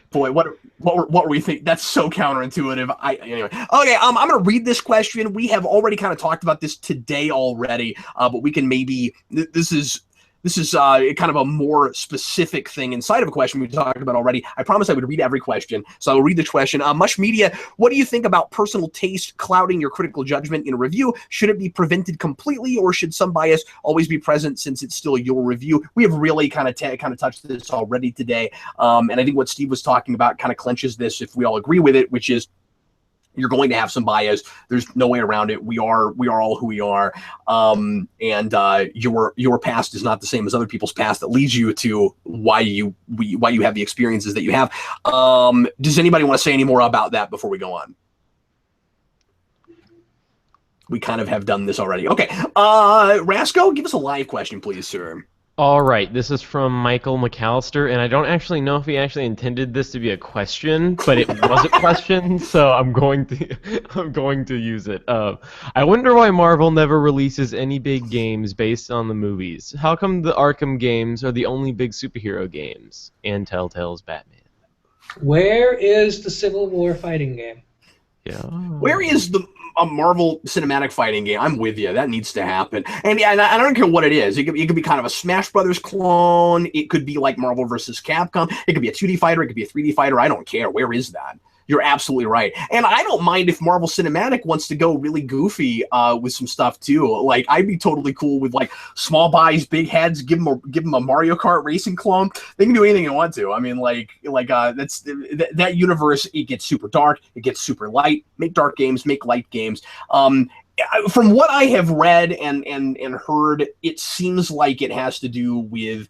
Boy, what were we thinking? That's so counterintuitive. Anyway. Okay, I'm gonna read this question. We have already kind of talked about this today already, but we can maybe this is kind of a more specific thing inside of a question we talked about already. I promised I would read every question, so I will read the question. Mush Media, what do you think about personal taste clouding your critical judgment in a review? Should it be prevented completely, or should some bias always be present since it's still your review? We have really kind of touched this already today, and I think what Steve was talking about kind of clenches this if we all agree with it, which is you're going to have some bias. There's no way around it. We are all who we are, and your past is not the same as other people's past. That leads you to why you have the experiences that you have. Does anybody want to say any more about that before we go on? We kind of have done this already. Okay, Rasco, give us a live question, please, sir. All right, this is from Michael McAllister, and I don't actually know if he actually intended this to be a question, but it was a question, so I'm going to use it. I wonder why Marvel never releases any big games based on the movies. How come the Arkham games are the only big superhero games? And Telltale's Batman. Where is the Civil War fighting game? Yeah. Where is a Marvel cinematic fighting game? I'm with you. That needs to happen. And yeah, and I don't care what it is. It could be kind of a Smash Brothers clone. It could be like Marvel versus Capcom. It could be a 2D fighter. It could be a 3D fighter. I don't care. Where is that? You're absolutely right. And I don't mind if Marvel Cinematic wants to go really goofy with some stuff too. Like, I'd be totally cool with like small buys, big heads, give them a Mario Kart racing clone. They can do anything they want to. I mean, that's that universe. It gets super dark. It gets super light. Make dark games, make light games. From what I have read and heard, it seems like it has to do with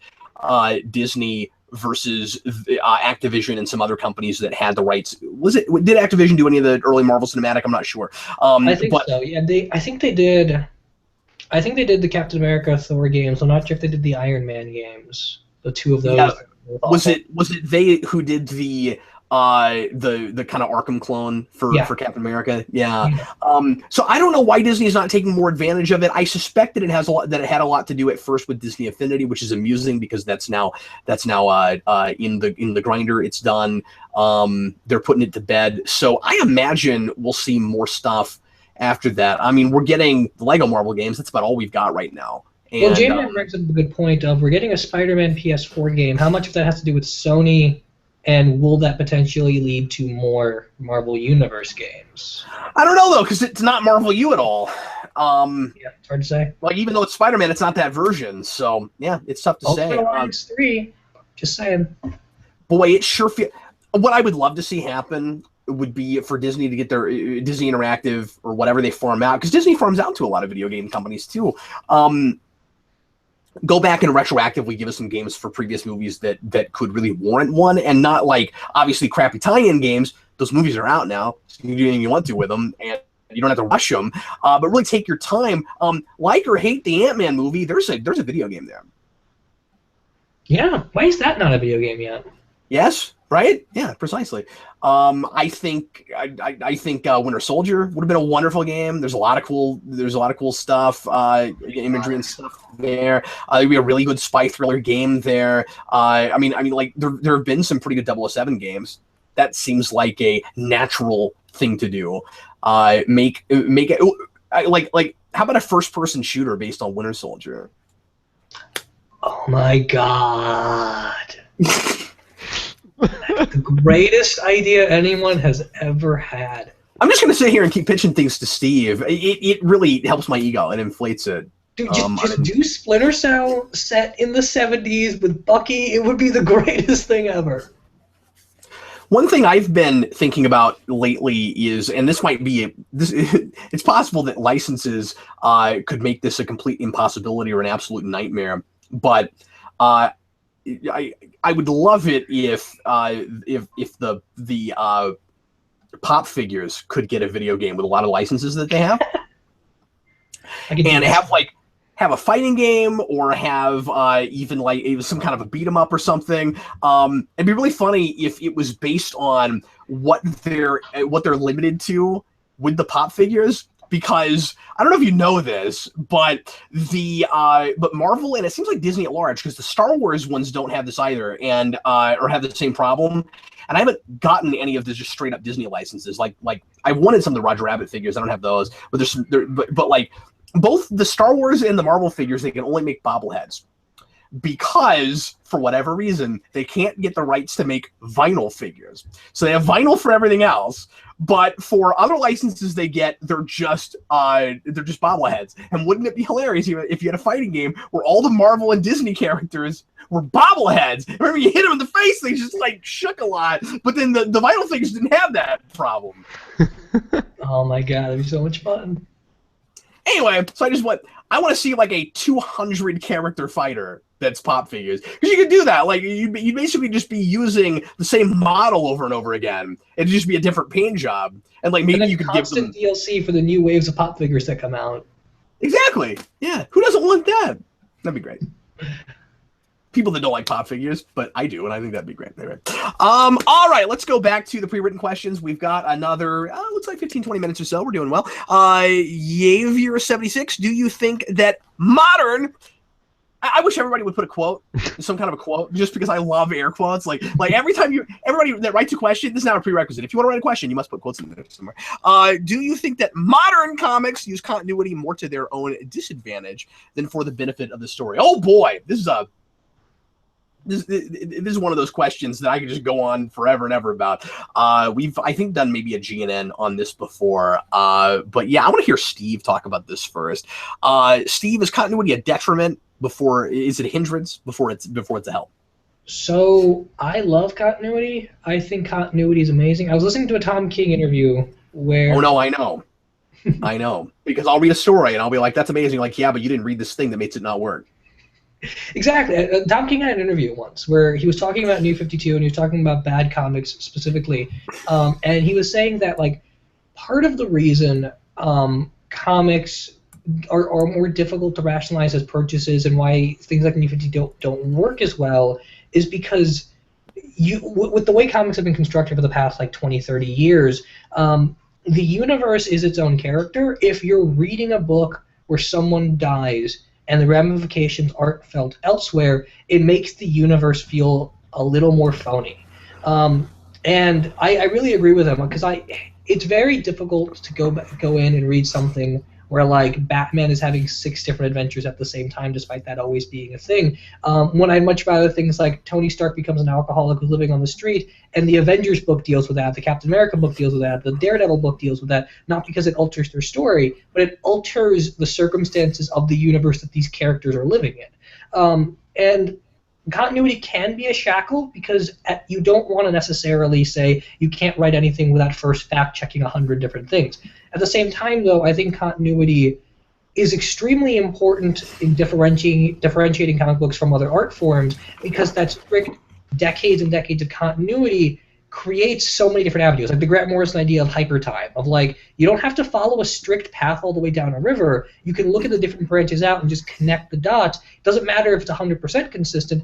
Disney versus Activision and some other companies that had the rights. Did Activision do any of the early Marvel Cinematic? I'm not sure. I think so. Yeah, I think they did. I think they did the Captain America Thor games. I'm not sure if they did the Iron Man games. The two of those. Yeah. Was it they who did the kind of Arkham clone for Captain America? Yeah. So I don't know why Disney is not taking more advantage of it. I suspect that it had a lot to do at first with Disney Affinity, which is amusing because that's now in the grinder. It's done. They're putting it to bed. So I imagine we'll see more stuff after that. I mean, we're getting the Lego Marvel games. That's about all we've got right now. And, well, J-Man brings up a good point of we're getting a Spider-Man PS4 game. How much of that has to do with Sony? And will that potentially lead to more Marvel Universe games? I don't know, though, because it's not Marvel U at all. Yeah, it's hard to say. Like, even though it's Spider-Man, it's not that version. So, yeah, it's tough to say. Alliance 3, just saying. Boy, it sure feels... What I would love to see happen would be for Disney to get their Disney Interactive or whatever they farm out, because Disney farms out to a lot of video game companies, too. Go back and retroactively give us some games for previous movies that could really warrant one, and not like obviously crappy tie-in games. Those movies are out now, so you can do anything you want to with them, and you don't have to rush them. But really take your time. Like or hate the Ant-Man movie, there's a video game there. Yeah, why is that not a video game yet? Yes, right? Yeah, precisely. I think Winter Soldier would have been a wonderful game. There's a lot of cool stuff, imagery and stuff there. It'd be a really good spy thriller game there. I mean, like there have been some pretty good 007 games. That seems like a natural thing to do. Make it like how about a first person shooter based on Winter Soldier? Oh my god. The greatest idea anyone has ever had. I'm just going to sit here and keep pitching things to Steve. It really helps my ego and inflates it. Dude, just do Splinter Cell set in the 70s with Bucky. It would be the greatest thing ever. One thing I've been thinking about lately is, and this might be, it's possible that licenses could make this a complete impossibility or an absolute nightmare, but I would love it if the Pop figures could get a video game with a lot of licenses that they have, and have a fighting game or have even like some kind of a beat 'em up or something. It'd be really funny if it was based on what they're limited to with the Pop figures. Because I don't know if you know this, but but Marvel and it seems like Disney at large, because the Star Wars ones don't have this either, and or have the same problem. And I haven't gotten any of the just straight up Disney licenses. Like I wanted some of the Roger Rabbit figures. I don't have those, but but like both the Star Wars and the Marvel figures, they can only make bobbleheads because for whatever reason they can't get the rights to make vinyl figures. So they have vinyl for everything else, but for other licenses they get, they're just bobbleheads. And wouldn't it be hilarious if you had a fighting game where all the Marvel and Disney characters were bobbleheads? Remember, you hit them in the face, they just like shook a lot. But then the vinyl figures didn't have that problem. Oh my god, that'd be so much fun. Anyway, so I want to see like a 200 character fighter that's Pop figures, because you could do that. Like you basically just be using the same model over and over again. It'd just be a different paint job, and like maybe you could give them DLC for the new waves of Pop figures that come out. Exactly. Yeah. Who doesn't want that? That'd be great. People that don't like Pop figures, but I do, and I think that'd be great. Anyway. All right, let's go back to the pre-written questions. We've got another, looks like 15, 20 minutes or so. We're doing well. Yavier76, do you think that modern... I wish everybody would put a quote, some kind of a quote, just because I love air quotes. Like every time everybody that writes a question, this is not a prerequisite. If you want to write a question, you must put quotes in there somewhere. Do you think that modern comics use continuity more to their own disadvantage than for the benefit of the story? Oh boy, this is one of those questions that I could just go on forever and ever about. We've, I think, done maybe a GNN on this before. But yeah, I want to hear Steve talk about this first. Steve, is continuity a detriment is it a hindrance before it's a help? So I love continuity. I think continuity is amazing. I was listening to a Tom King interview where... Oh no, I know. I know. Because I'll read a story and I'll be like, that's amazing. Like, yeah, but you didn't read this thing that makes it not work. Exactly. Tom King had an interview once where he was talking about New 52 and he was talking about bad comics specifically, and he was saying that like part of the reason comics are more difficult to rationalize as purchases and why things like New 52 don't work as well is because with the way comics have been constructed for the past like 20, 30 years, the universe is its own character. If you're reading a book where someone dies and the ramifications aren't felt elsewhere, it makes the universe feel a little more phony. And I really agree with him, because it's very difficult to go in and read something where like Batman is having 6 different adventures at the same time, despite that always being a thing. When I'd much rather things like Tony Stark becomes an alcoholic who's living on the street, and the Avengers book deals with that, the Captain America book deals with that, the Daredevil book deals with that, not because it alters their story, but it alters the circumstances of the universe that these characters are living in. And continuity can be a shackle, because you don't want to necessarily say you can't write anything without first fact-checking 100 different things. At the same time, though, I think continuity is extremely important in differentiating comic books from other art forms, because that strict decades and decades of continuity creates so many different avenues. Like the Grant Morrison idea of hypertime, of like, you don't have to follow a strict path all the way down a river. You can look at the different branches out and just connect the dots. It doesn't matter if it's 100% consistent.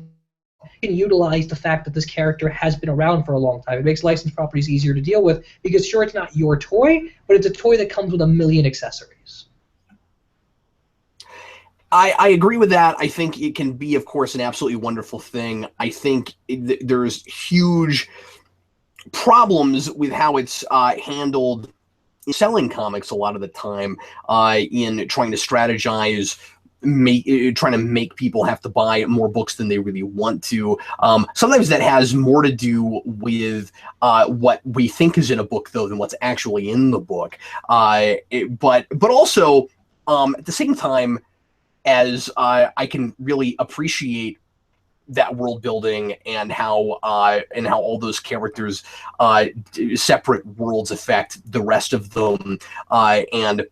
You can utilize the fact that this character has been around for a long time. It makes licensed properties easier to deal with, because sure, it's not your toy, but it's a toy that comes with a million accessories. I agree with that. I think it can be, of course, an absolutely wonderful thing. I think there's huge problems with how it's handled in selling comics a lot of the time, in trying to strategize trying to make people have to buy more books than they really want to. Sometimes that has more to do with what we think is in a book, though, than what's actually in the book. But also at the same time, as I can really appreciate that world building and how all those characters' separate worlds affect the rest of them, and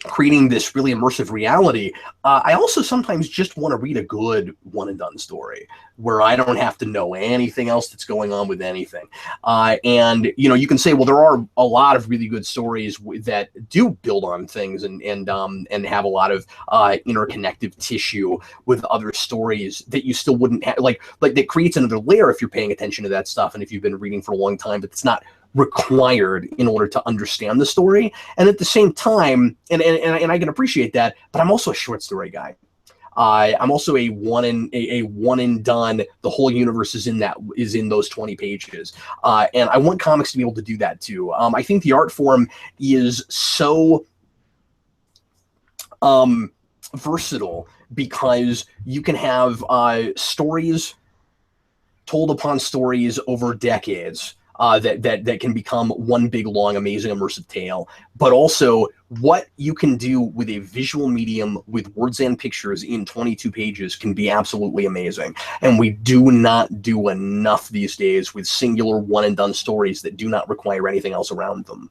creating this really immersive reality. I also sometimes just want to read a good one and done story where I don't have to know anything else that's going on with anything. And you can say, well, there are a lot of really good stories that do build on things and have a lot of interconnective tissue with other stories that you still wouldn't have, like that creates another layer if you're paying attention to that stuff and if you've been reading for a long time, but it's not required in order to understand the story. And at the same time, and I can appreciate that, but I'm also a short story guy. I'm also a one and done. The whole universe is in those 20 pages, and I want comics to be able to do that too. I think the art form is so versatile because you can have stories told upon stories over decades. That can become one big, long, amazing, immersive tale, but also what you can do with a visual medium with words and pictures in 22 pages can be absolutely amazing. And we do not do enough these days with singular one-and-done stories that do not require anything else around them.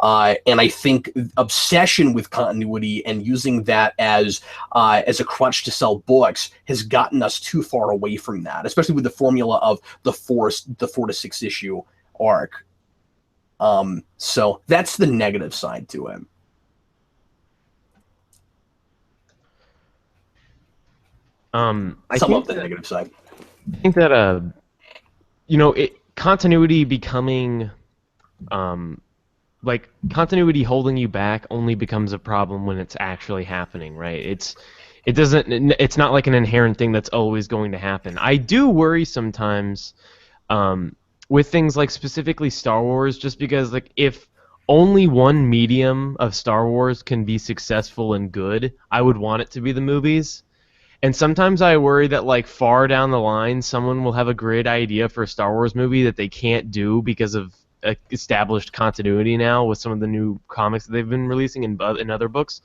And I think obsession with continuity and using that as a crutch to sell books has gotten us too far away from that, especially with the formula of the 4 to 6 issue arc. So that's the negative side to it. I Some think of the negative side. I think that continuity becoming like continuity holding you back only becomes a problem when it's actually happening, right? It's not like an inherent thing that's always going to happen. I do worry sometimes with things like specifically Star Wars, just because like if only one medium of Star Wars can be successful and good, I would want it to be the movies. And sometimes I worry that like far down the line, someone will have a great idea for a Star Wars movie that they can't do because of established continuity now with some of the new comics that they've been releasing in other books.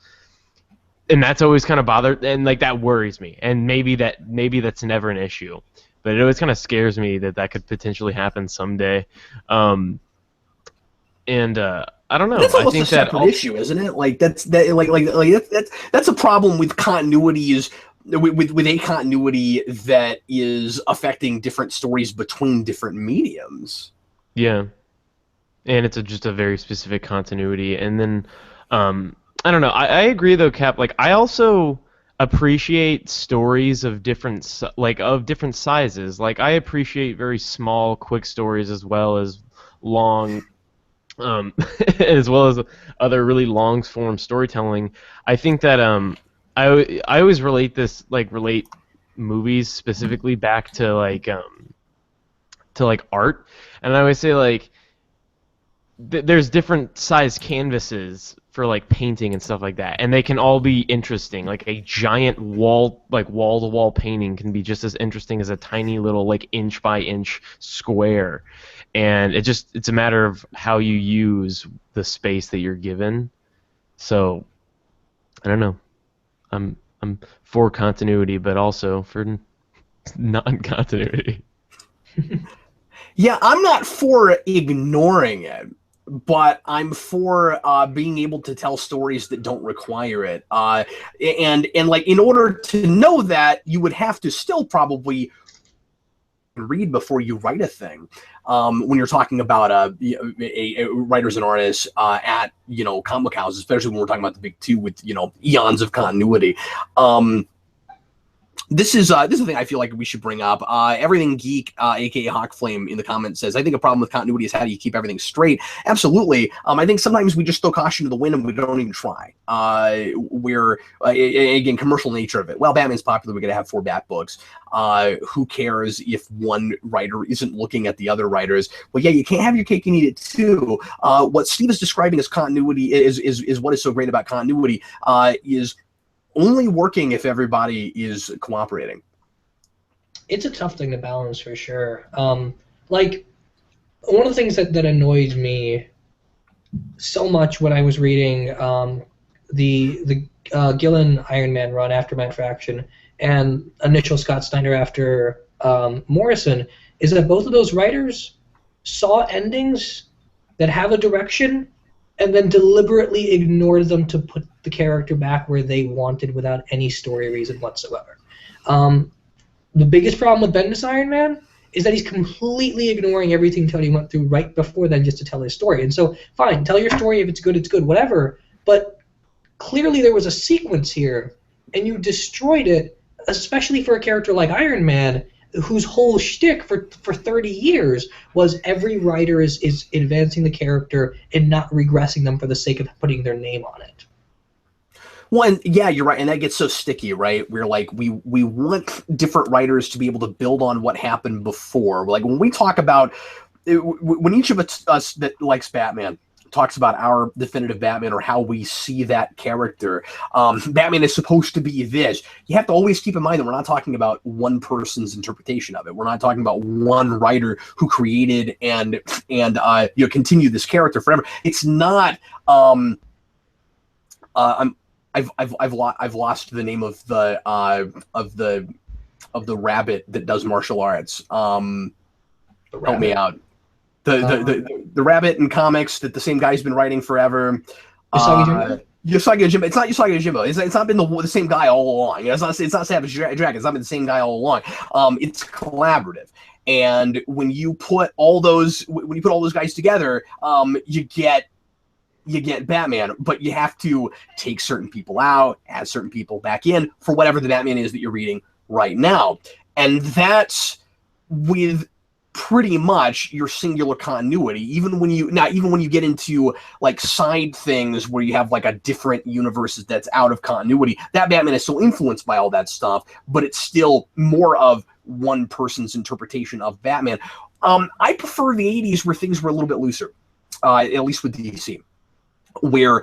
And that's always kind of bothered, and like that worries me. And maybe that's never an issue. But it always kind of scares me that could potentially happen someday. I don't know. That's almost I think a separate issue, isn't it? Like that's a problem with continuities, with a continuity that is affecting different stories between different mediums. Yeah, and it's just a very specific continuity. And then I don't know. I agree though, Cap. Like I also appreciate stories of different sizes. Like I appreciate very small, quick stories as well as long, as well as other really long form storytelling. I think that I always relate movies specifically back to art, and I always say like there's different size canvases for like painting and stuff like that, and they can all be interesting. Like a giant wall-to-wall painting can be just as interesting as a tiny little like inch by inch square, and it's a matter of how you use the space that you're given. So I don't know. I'm for continuity, but also for non-continuity. Yeah, I'm not for ignoring it, but I'm for being able to tell stories that don't require it. And like in order to know that, you would have to still probably read before you write a thing. When you're talking about a writers and artists at comic houses, especially when we're talking about the big two with eons of continuity. This is a thing I feel like we should bring up. Everything Geek, aka Hawkflame, in the comments says, I think a problem with continuity is how do you keep everything straight? Absolutely. I think sometimes we just throw caution to the wind and we don't even try. We're again, commercial nature of it. Well, Batman's popular, we're gonna have 4 Bat books. Who cares if one writer isn't looking at the other writers? Well, yeah, you can't have your cake and eat it too. What Steve is describing as continuity is what is so great about continuity is only working if everybody is cooperating. It's a tough thing to balance for sure. Like, one of the things that annoyed me so much when I was reading the Gillen Iron Man run after Man Fraction and initial Scott Snyder after Morrison is that both of those writers saw endings that have a direction and then deliberately ignored them to put the character back where they wanted without any story reason whatsoever. The biggest problem with Bendis Iron Man is that he's completely ignoring everything Tony went through right before then just to tell his story. And so, fine, tell your story. If it's good, whatever. But clearly there was a sequence here, and you destroyed it, especially for a character like Iron Man, whose whole shtick for 30 years was every writer is advancing the character and not regressing them for the sake of putting their name on it. Well, and yeah, you're right, and that gets so sticky, right? We're like, we want different writers to be able to build on what happened before. Like when we talk about, when each of us that likes Batman talks about our definitive Batman or how we see that character, Batman is supposed to be this. You have to always keep in mind that we're not talking about one person's interpretation of it. We're not talking about one writer who created and continued this character forever. It's not. I've lost the name of the rabbit that does martial arts. Help me out. The rabbit in comics that the same guy's been writing forever. Usagi Jimbo. It's not Usagi Jimbo. It's not been the same guy all along. It's not Savage Dragon. It's not been the same guy all along. It's collaborative. And when you put all those guys together, you get Batman, but you have to take certain people out, add certain people back in for whatever the Batman is that you're reading right now. And that's with pretty much your singular continuity. Even when you get into like side things where you have like a different universe that's out of continuity, that Batman is still influenced by all that stuff, but it's still more of one person's interpretation of Batman. I prefer the 80s where things were a little bit looser, at least with DC. Where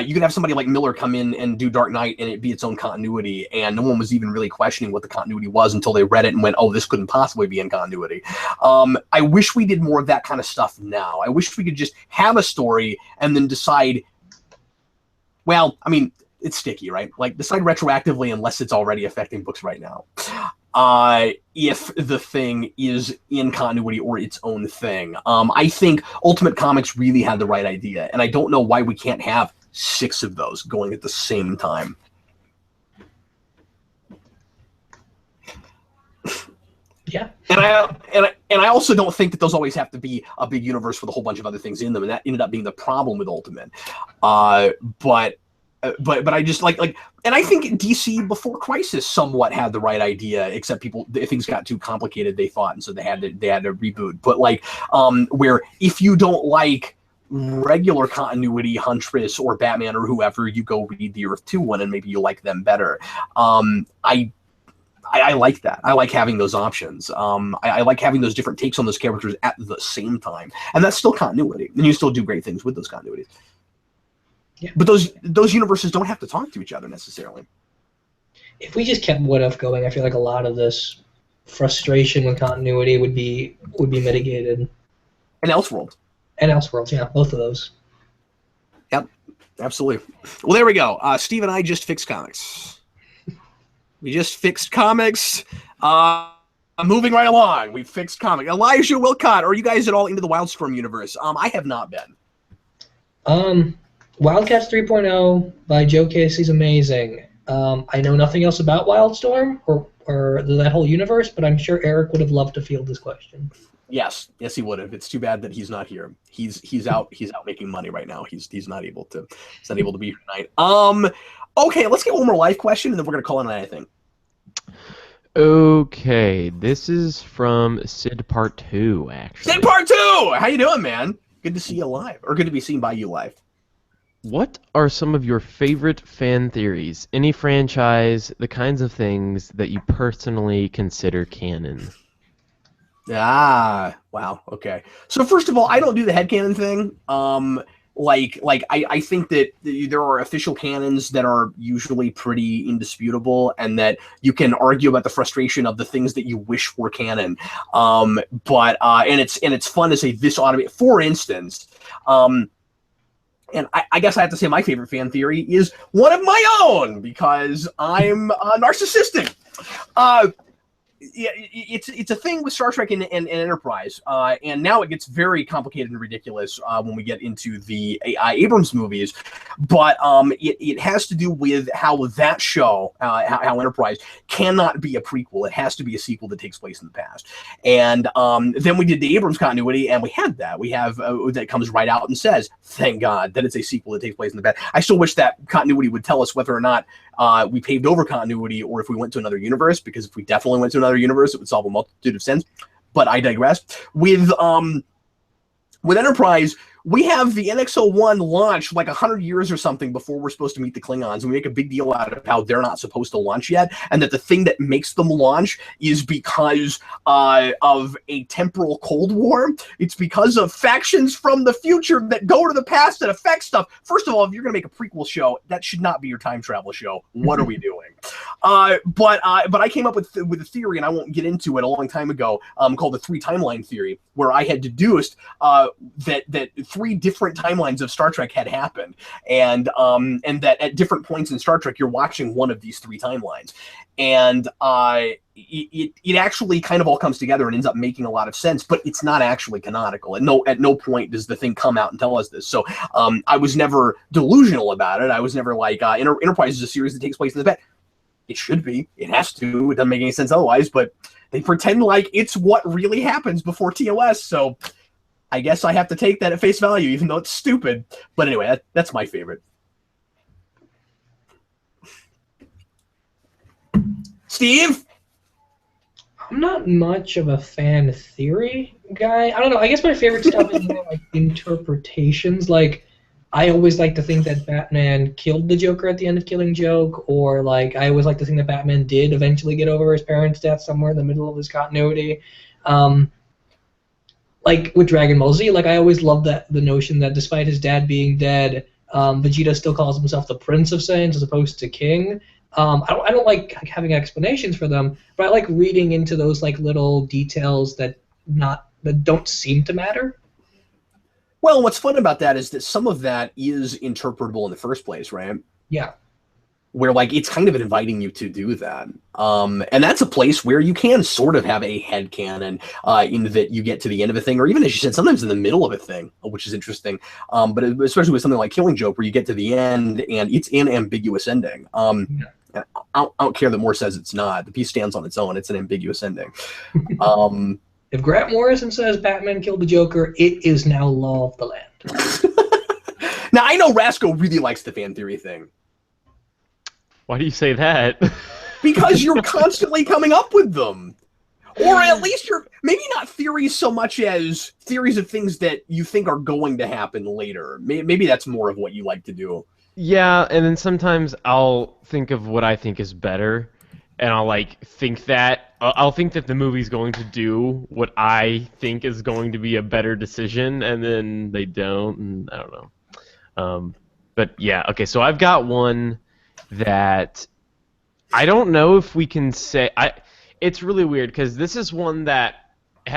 you could have somebody like Miller come in and do Dark Knight and it be its own continuity, and no one was even really questioning what the continuity was until they read it and went, oh, this couldn't possibly be in continuity. I wish we did more of that kind of stuff now. I wish we could just have a story and then decide, well, I mean, it's sticky, right? Like, decide retroactively unless it's already affecting books right now. If the thing is in continuity or its own thing. I think Ultimate Comics really had the right idea, and I don't know why we can't have 6 of those going at the same time. Yeah. And I also don't think that those always have to be a big universe with a whole bunch of other things in them, and that ended up being the problem with Ultimate. But I just like, and I think DC before Crisis somewhat had the right idea, except things got too complicated, they thought, and so they had to reboot. But like, where if you don't like regular continuity Huntress or Batman or whoever, you go read the Earth 2 one and maybe you like them better. I like that. I like having those options. I like having those different takes on those characters at the same time, and that's still continuity, and you still do great things with those continuities. Yeah. But those universes don't have to talk to each other necessarily. If we just kept What If going, I feel like a lot of this frustration with continuity would be mitigated. And Elseworlds. And Elseworlds, yeah, both of those. Yep, absolutely. Well, there we go. Steve and I just fixed comics. We just fixed comics. Moving right along, we fixed comics. Elijah Wilcott, are you guys at all into the Wildstorm universe? I have not been. Wildcats 3.0 by Joe Casey's amazing. I know nothing else about Wildstorm or that whole universe, but I'm sure Eric would have loved to field this question. Yes, he would have. It's too bad that he's not here. He's out making money right now. He's not able to be here tonight. Okay, let's get one more live question, and then we're gonna call on anything. Okay, this is from Sid Part 2, actually. Sid Part 2! How you doing, man? Good to see you live, or good to be seen by you live. What are some of your favorite fan theories? Any franchise, the kinds of things that you personally consider canon? Wow. Okay. So first of all, I don't do the headcanon thing. I think that there are official canons that are usually pretty indisputable, and that you can argue about the frustration of the things that you wish were canon. And it's fun to say this ought to be, for instance. And I guess I have to say my favorite fan theory is one of my own, because I'm narcissistic. It's a thing with Star Trek and Enterprise, and now it gets very complicated and ridiculous when we get into the Abrams movies. But it has to do with how that show, how Enterprise, cannot be a prequel. It has to be a sequel that takes place in the past. And then we did the Abrams continuity, and we had that. We have that comes right out and says, "Thank God that it's a sequel that takes place in the past." I still wish that continuity would tell us whether or not we paved over continuity, or if we went to another universe, because if we definitely went to another universe, it would solve a multitude of sins. But I digress. With Enterprise, we have the NX-01 launch like 100 years or something before we're supposed to meet the Klingons, and we make a big deal out of how they're not supposed to launch yet, and that the thing that makes them launch is because of a temporal Cold War. It's because of factions from the future that go to the past that affect stuff. First of all, if you're going to make a prequel show, that should not be your time travel show. What are we doing? But I came up with a theory, and I won't get into it, a long time ago, called the three timeline theory, where I had deduced that three different timelines of Star Trek had happened, and that at different points in Star Trek you're watching one of these three timelines, and it actually kind of all comes together and ends up making a lot of sense, but it's not actually canonical. At no point does the thing come out and tell us this. So I was never delusional about it. I was never like Enterprise is a series that takes place in the past. It should be. It has to. It doesn't make any sense otherwise, but they pretend like it's what really happens before TOS, so I guess I have to take that at face value, even though it's stupid. But anyway, that's my favorite. Steve? I'm not much of a fan theory guy. I don't know. I guess my favorite stuff is more like interpretations. Like, I always like to think that Batman killed the Joker at the end of Killing Joke, or like I always like to think that Batman did eventually get over his parents' death somewhere in the middle of his continuity. Like with Dragon Ball Z, like I always loved the notion that despite his dad being dead, Vegeta still calls himself the Prince of Saiyans as opposed to King. I don't like having explanations for them, but I like reading into those like little details that don't seem to matter. Well, what's fun about that is that some of that is interpretable in the first place, right? Yeah. Where like it's kind of inviting you to do that, and that's a place where you can sort of have a headcanon in that you get to the end of a thing, or even as you said, sometimes in the middle of a thing, which is interesting. But especially with something like Killing Joke, where you get to the end and it's an ambiguous ending. I don't care that Moore says it's not. The piece stands on its own. It's an ambiguous ending. If Grant Morrison says Batman killed the Joker, it is now law of the land. Now I know Rasco really likes the fan theory thing. Why do you say that? Because you're constantly coming up with them. Or at least you're maybe not theories so much as theories of things that you think are going to happen later. Maybe that's more of what you like to do. Yeah, and then sometimes I'll think of what I think is better, and I'll think that the movie's going to do what I think is going to be a better decision, and then they don't, and I don't know. But yeah, okay, so I've got one that I don't know if we can say. It's really weird because this is one that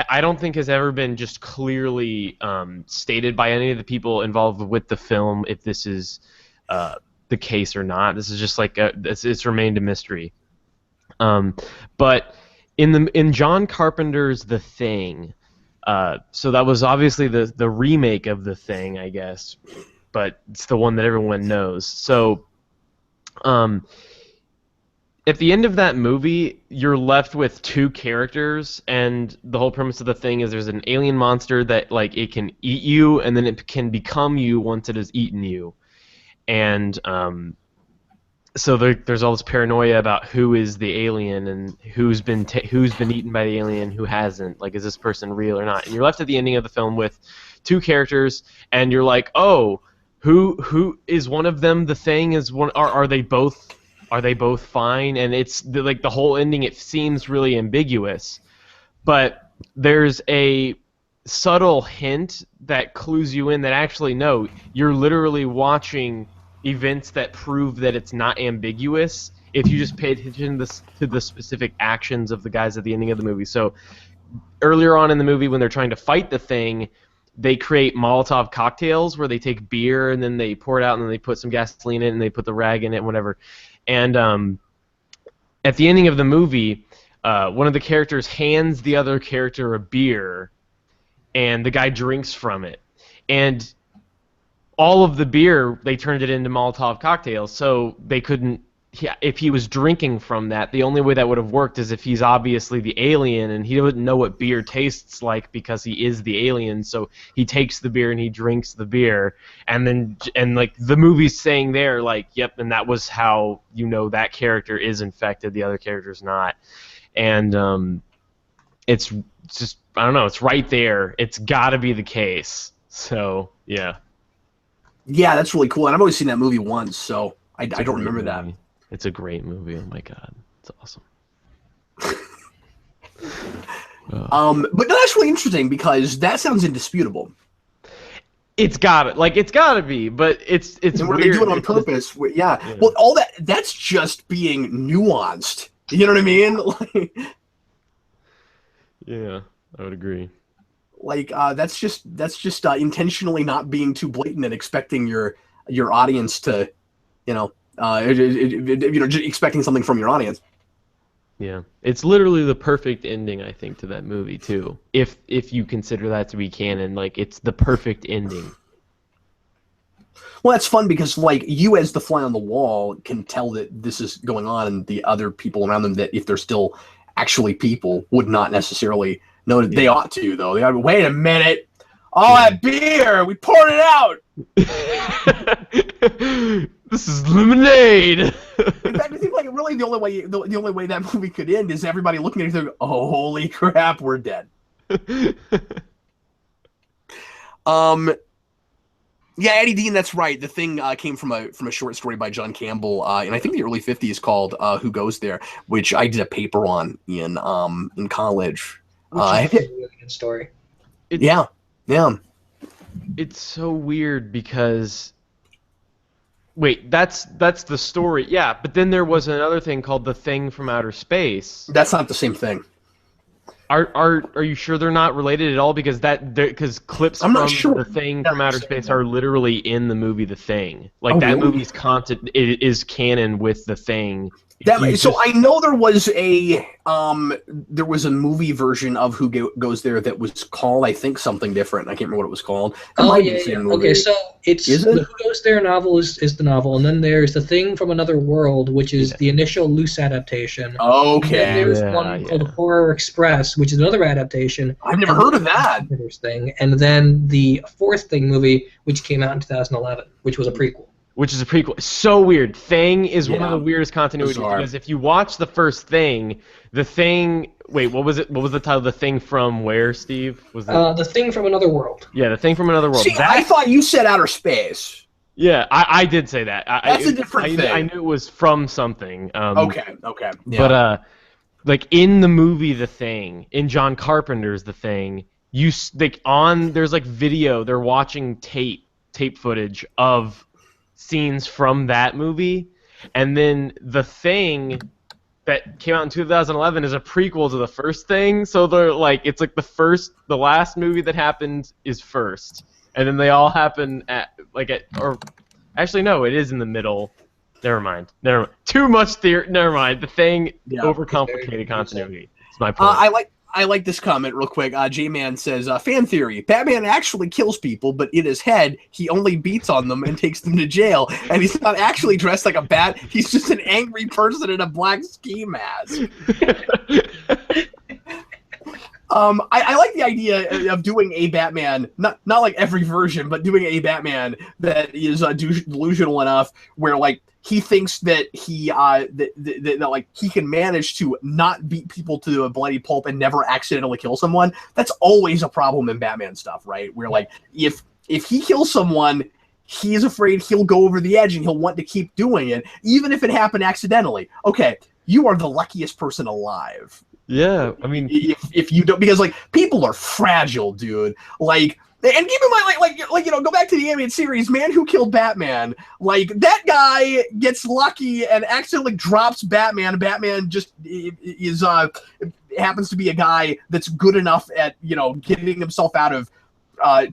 I don't think has ever been just clearly stated by any of the people involved with the film, if this is the case or not. This is just like it's remained a mystery. But in John Carpenter's The Thing, so that was obviously the remake of The Thing, I guess, but it's the one that everyone knows. So at the end of that movie, you're left with two characters, and the whole premise of The Thing is there's an alien monster that it can eat you, and then it can become you once it has eaten you. And so there's all this paranoia about who is the alien and who's been eaten by the alien, who hasn't. Like, is this person real or not? And you're left at the ending of the film with two characters, and you're like, oh, who is one of them? The Thing is one. Are they both? Are they both fine? And it's the whole ending. It seems really ambiguous, but there's a subtle hint that clues you in that actually, no, you're literally watching events that prove that it's not ambiguous if you just pay attention to the specific actions of the guys at the ending of the movie. So earlier on in the movie when they're trying to fight the thing, they create Molotov cocktails where they take beer and then they pour it out and then they put some gasoline in it and they put the rag in it and whatever. And at the ending of the movie, one of the characters hands the other character a beer and the guy drinks from it. And all of the beer, they turned it into Molotov cocktails, so they couldn't... if he was drinking from that, the only way that would have worked is if he's obviously the alien and he doesn't know what beer tastes like because he is the alien, so he takes the beer and he drinks the beer, and like the movie's saying there, like, yep, and that was how you know that character is infected, the other character's not. And it's just, I don't know, it's right there. It's gotta be the case. So, yeah. Yeah, that's really cool. And I've only seen that movie once, so I don't remember that. It's a great movie. Oh my god, it's awesome. But that's really interesting because that sounds indisputable. It's gotta be, but it's and weird. They do it on purpose. Yeah. Well, all that's just being nuanced. You know what I mean? Like, yeah, I would agree. Like that's just intentionally not being too blatant and expecting your audience to, just expecting something from your audience. Yeah, it's literally the perfect ending, I think, to that movie too. If you consider that to be canon, like it's the perfect ending. Well, that's fun because like you as the fly on the wall can tell that this is going on, and the other people around them, that if they're still actually people, would not necessarily know that. They ought to, though. They ought to, wait a minute. All that beer, we poured it out. This is lemonade. In fact, I think like really the only way that movie could end is everybody looking at each other, oh, holy crap, we're dead. Yeah, Eddie Dean, that's right. The thing came from a short story by John Campbell, and I think the early '50s called "Who Goes There," which I did a paper on in college. Which is a really good story. Yeah. It's so weird because, wait, that's the story, yeah. But then there was another thing called The Thing from Outer Space. That's not the same thing. Are you sure they're not related at all? Because clips from The Thing from Outer Space are literally in the movie The Thing. Like that really? movie's content is canon with The Thing. So I know there was a movie version of Who Goes There that was called, I think, something different. I can't remember what it was called. Okay, so it's the Who Goes There novel is the novel, and then there's The Thing from Another World, which is the initial loose adaptation. Okay. And then there's one called Horror Express, which is another adaptation. I've never heard of that. Thing, and then the fourth Thing movie, which came out in 2011, which was a prequel. Which is a prequel. It's so weird. Thing is one of the weirdest continuities because if you watch the first Thing, The Thing. Wait, what was it? What was the title? The Thing from where, Steve? Was it The Thing from Another World? Yeah, The Thing from Another World. See, I thought you said outer space. Yeah, I did say that. That's a different thing. I knew it was from something. Okay. Yeah. But like in the movie The Thing, in John Carpenter's The Thing, there's like video. They're watching tape footage of scenes from that movie, and then The Thing that came out in 2011 is a prequel to the first Thing, so they're like, it's like the last movie that happened is first, and then they all happen or actually no, it is in the middle. Never mind. Too much theory. Never mind. The Thing overcomplicated continuity. It's my point. I like this comment real quick. J-Man says, fan theory, Batman actually kills people, but in his head, he only beats on them and takes them to jail. And he's not actually dressed like a bat. He's just an angry person in a black ski mask. I like the idea of doing a Batman, not like every version, but doing a Batman that is delusional enough where, like, he thinks that that like he can manage to not beat people to a bloody pulp and never accidentally kill someone. That's always a problem in Batman stuff, right? Where like if he kills someone, he's afraid he'll go over the edge and he'll want to keep doing it, even if it happened accidentally. Okay, you are the luckiest person alive. Yeah, I mean, if you don't, because like people are fragile, dude. Like, and keep in mind, like go back to the animated series, Man Who Killed Batman. Like that guy gets lucky and accidentally drops Batman. Batman just is happens to be a guy that's good enough at getting himself out of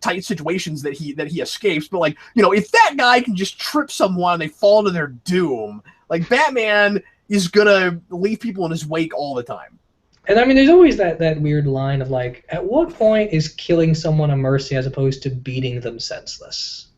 tight situations that he escapes. But like if that guy can just trip someone and they fall to their doom, like Batman is gonna leave people in his wake all the time. And I mean, there's always that weird line of like, at what point is killing someone a mercy as opposed to beating them senseless?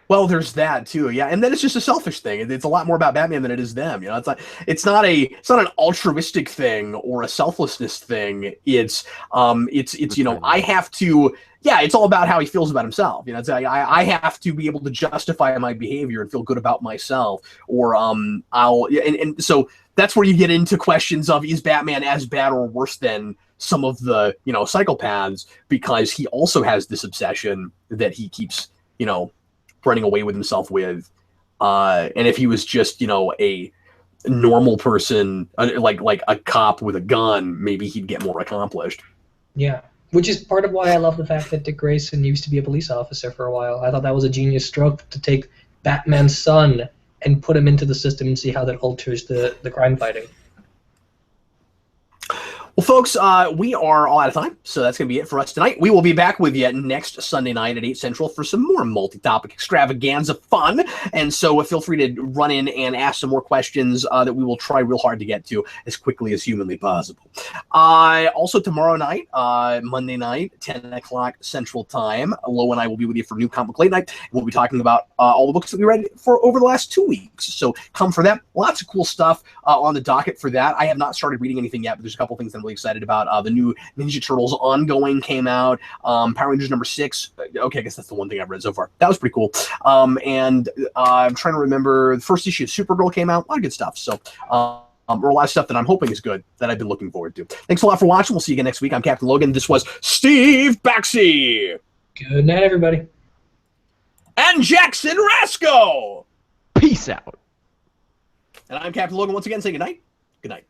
Well, there's that too, yeah. And then it's just a selfish thing. It's a lot more about Batman than it is them. It's not an altruistic thing or a selflessness thing. It's I have to. Yeah, it's all about how he feels about himself. It's I have to be able to justify my behavior and feel good about myself, or and so that's where you get into questions of, is Batman as bad or worse than some of the psychopaths, because he also has this obsession that he keeps running away with himself with, and if he was just a normal person, like a cop with a gun, maybe he'd get more accomplished. Yeah, which is part of why I love the fact that Dick Grayson used to be a police officer for a while. I thought that was a genius stroke to take Batman's son and put him into the system and see how that alters the crime fighting. Well, folks, we are all out of time, so that's going to be it for us tonight. We will be back with you next Sunday night at 8 Central for some more multi-topic extravaganza fun. And so feel free to run in and ask some more questions that we will try real hard to get to as quickly as humanly possible. Also, tomorrow night, Monday night, 10 o'clock Central Time, Lo and I will be with you for New Comic Late Night. We'll be talking about all the books that we read for over the last 2 weeks. So come for that. Lots of cool stuff on the docket for that. I have not started reading anything yet, but there's a couple things I'm really excited about. The new Ninja Turtles ongoing came out. Power Rangers #6. Okay, I guess that's the one thing I've read so far. That was pretty cool. And I'm trying to remember, the first issue of Supergirl came out. A lot of good stuff. So, or a lot of stuff that I'm hoping is good that I've been looking forward to. Thanks a lot for watching. We'll see you again next week. I'm Captain Logan. This was Steve Baxi. Good night, everybody. And Jackson Rasco. Peace out. And I'm Captain Logan once again saying good night. Good night.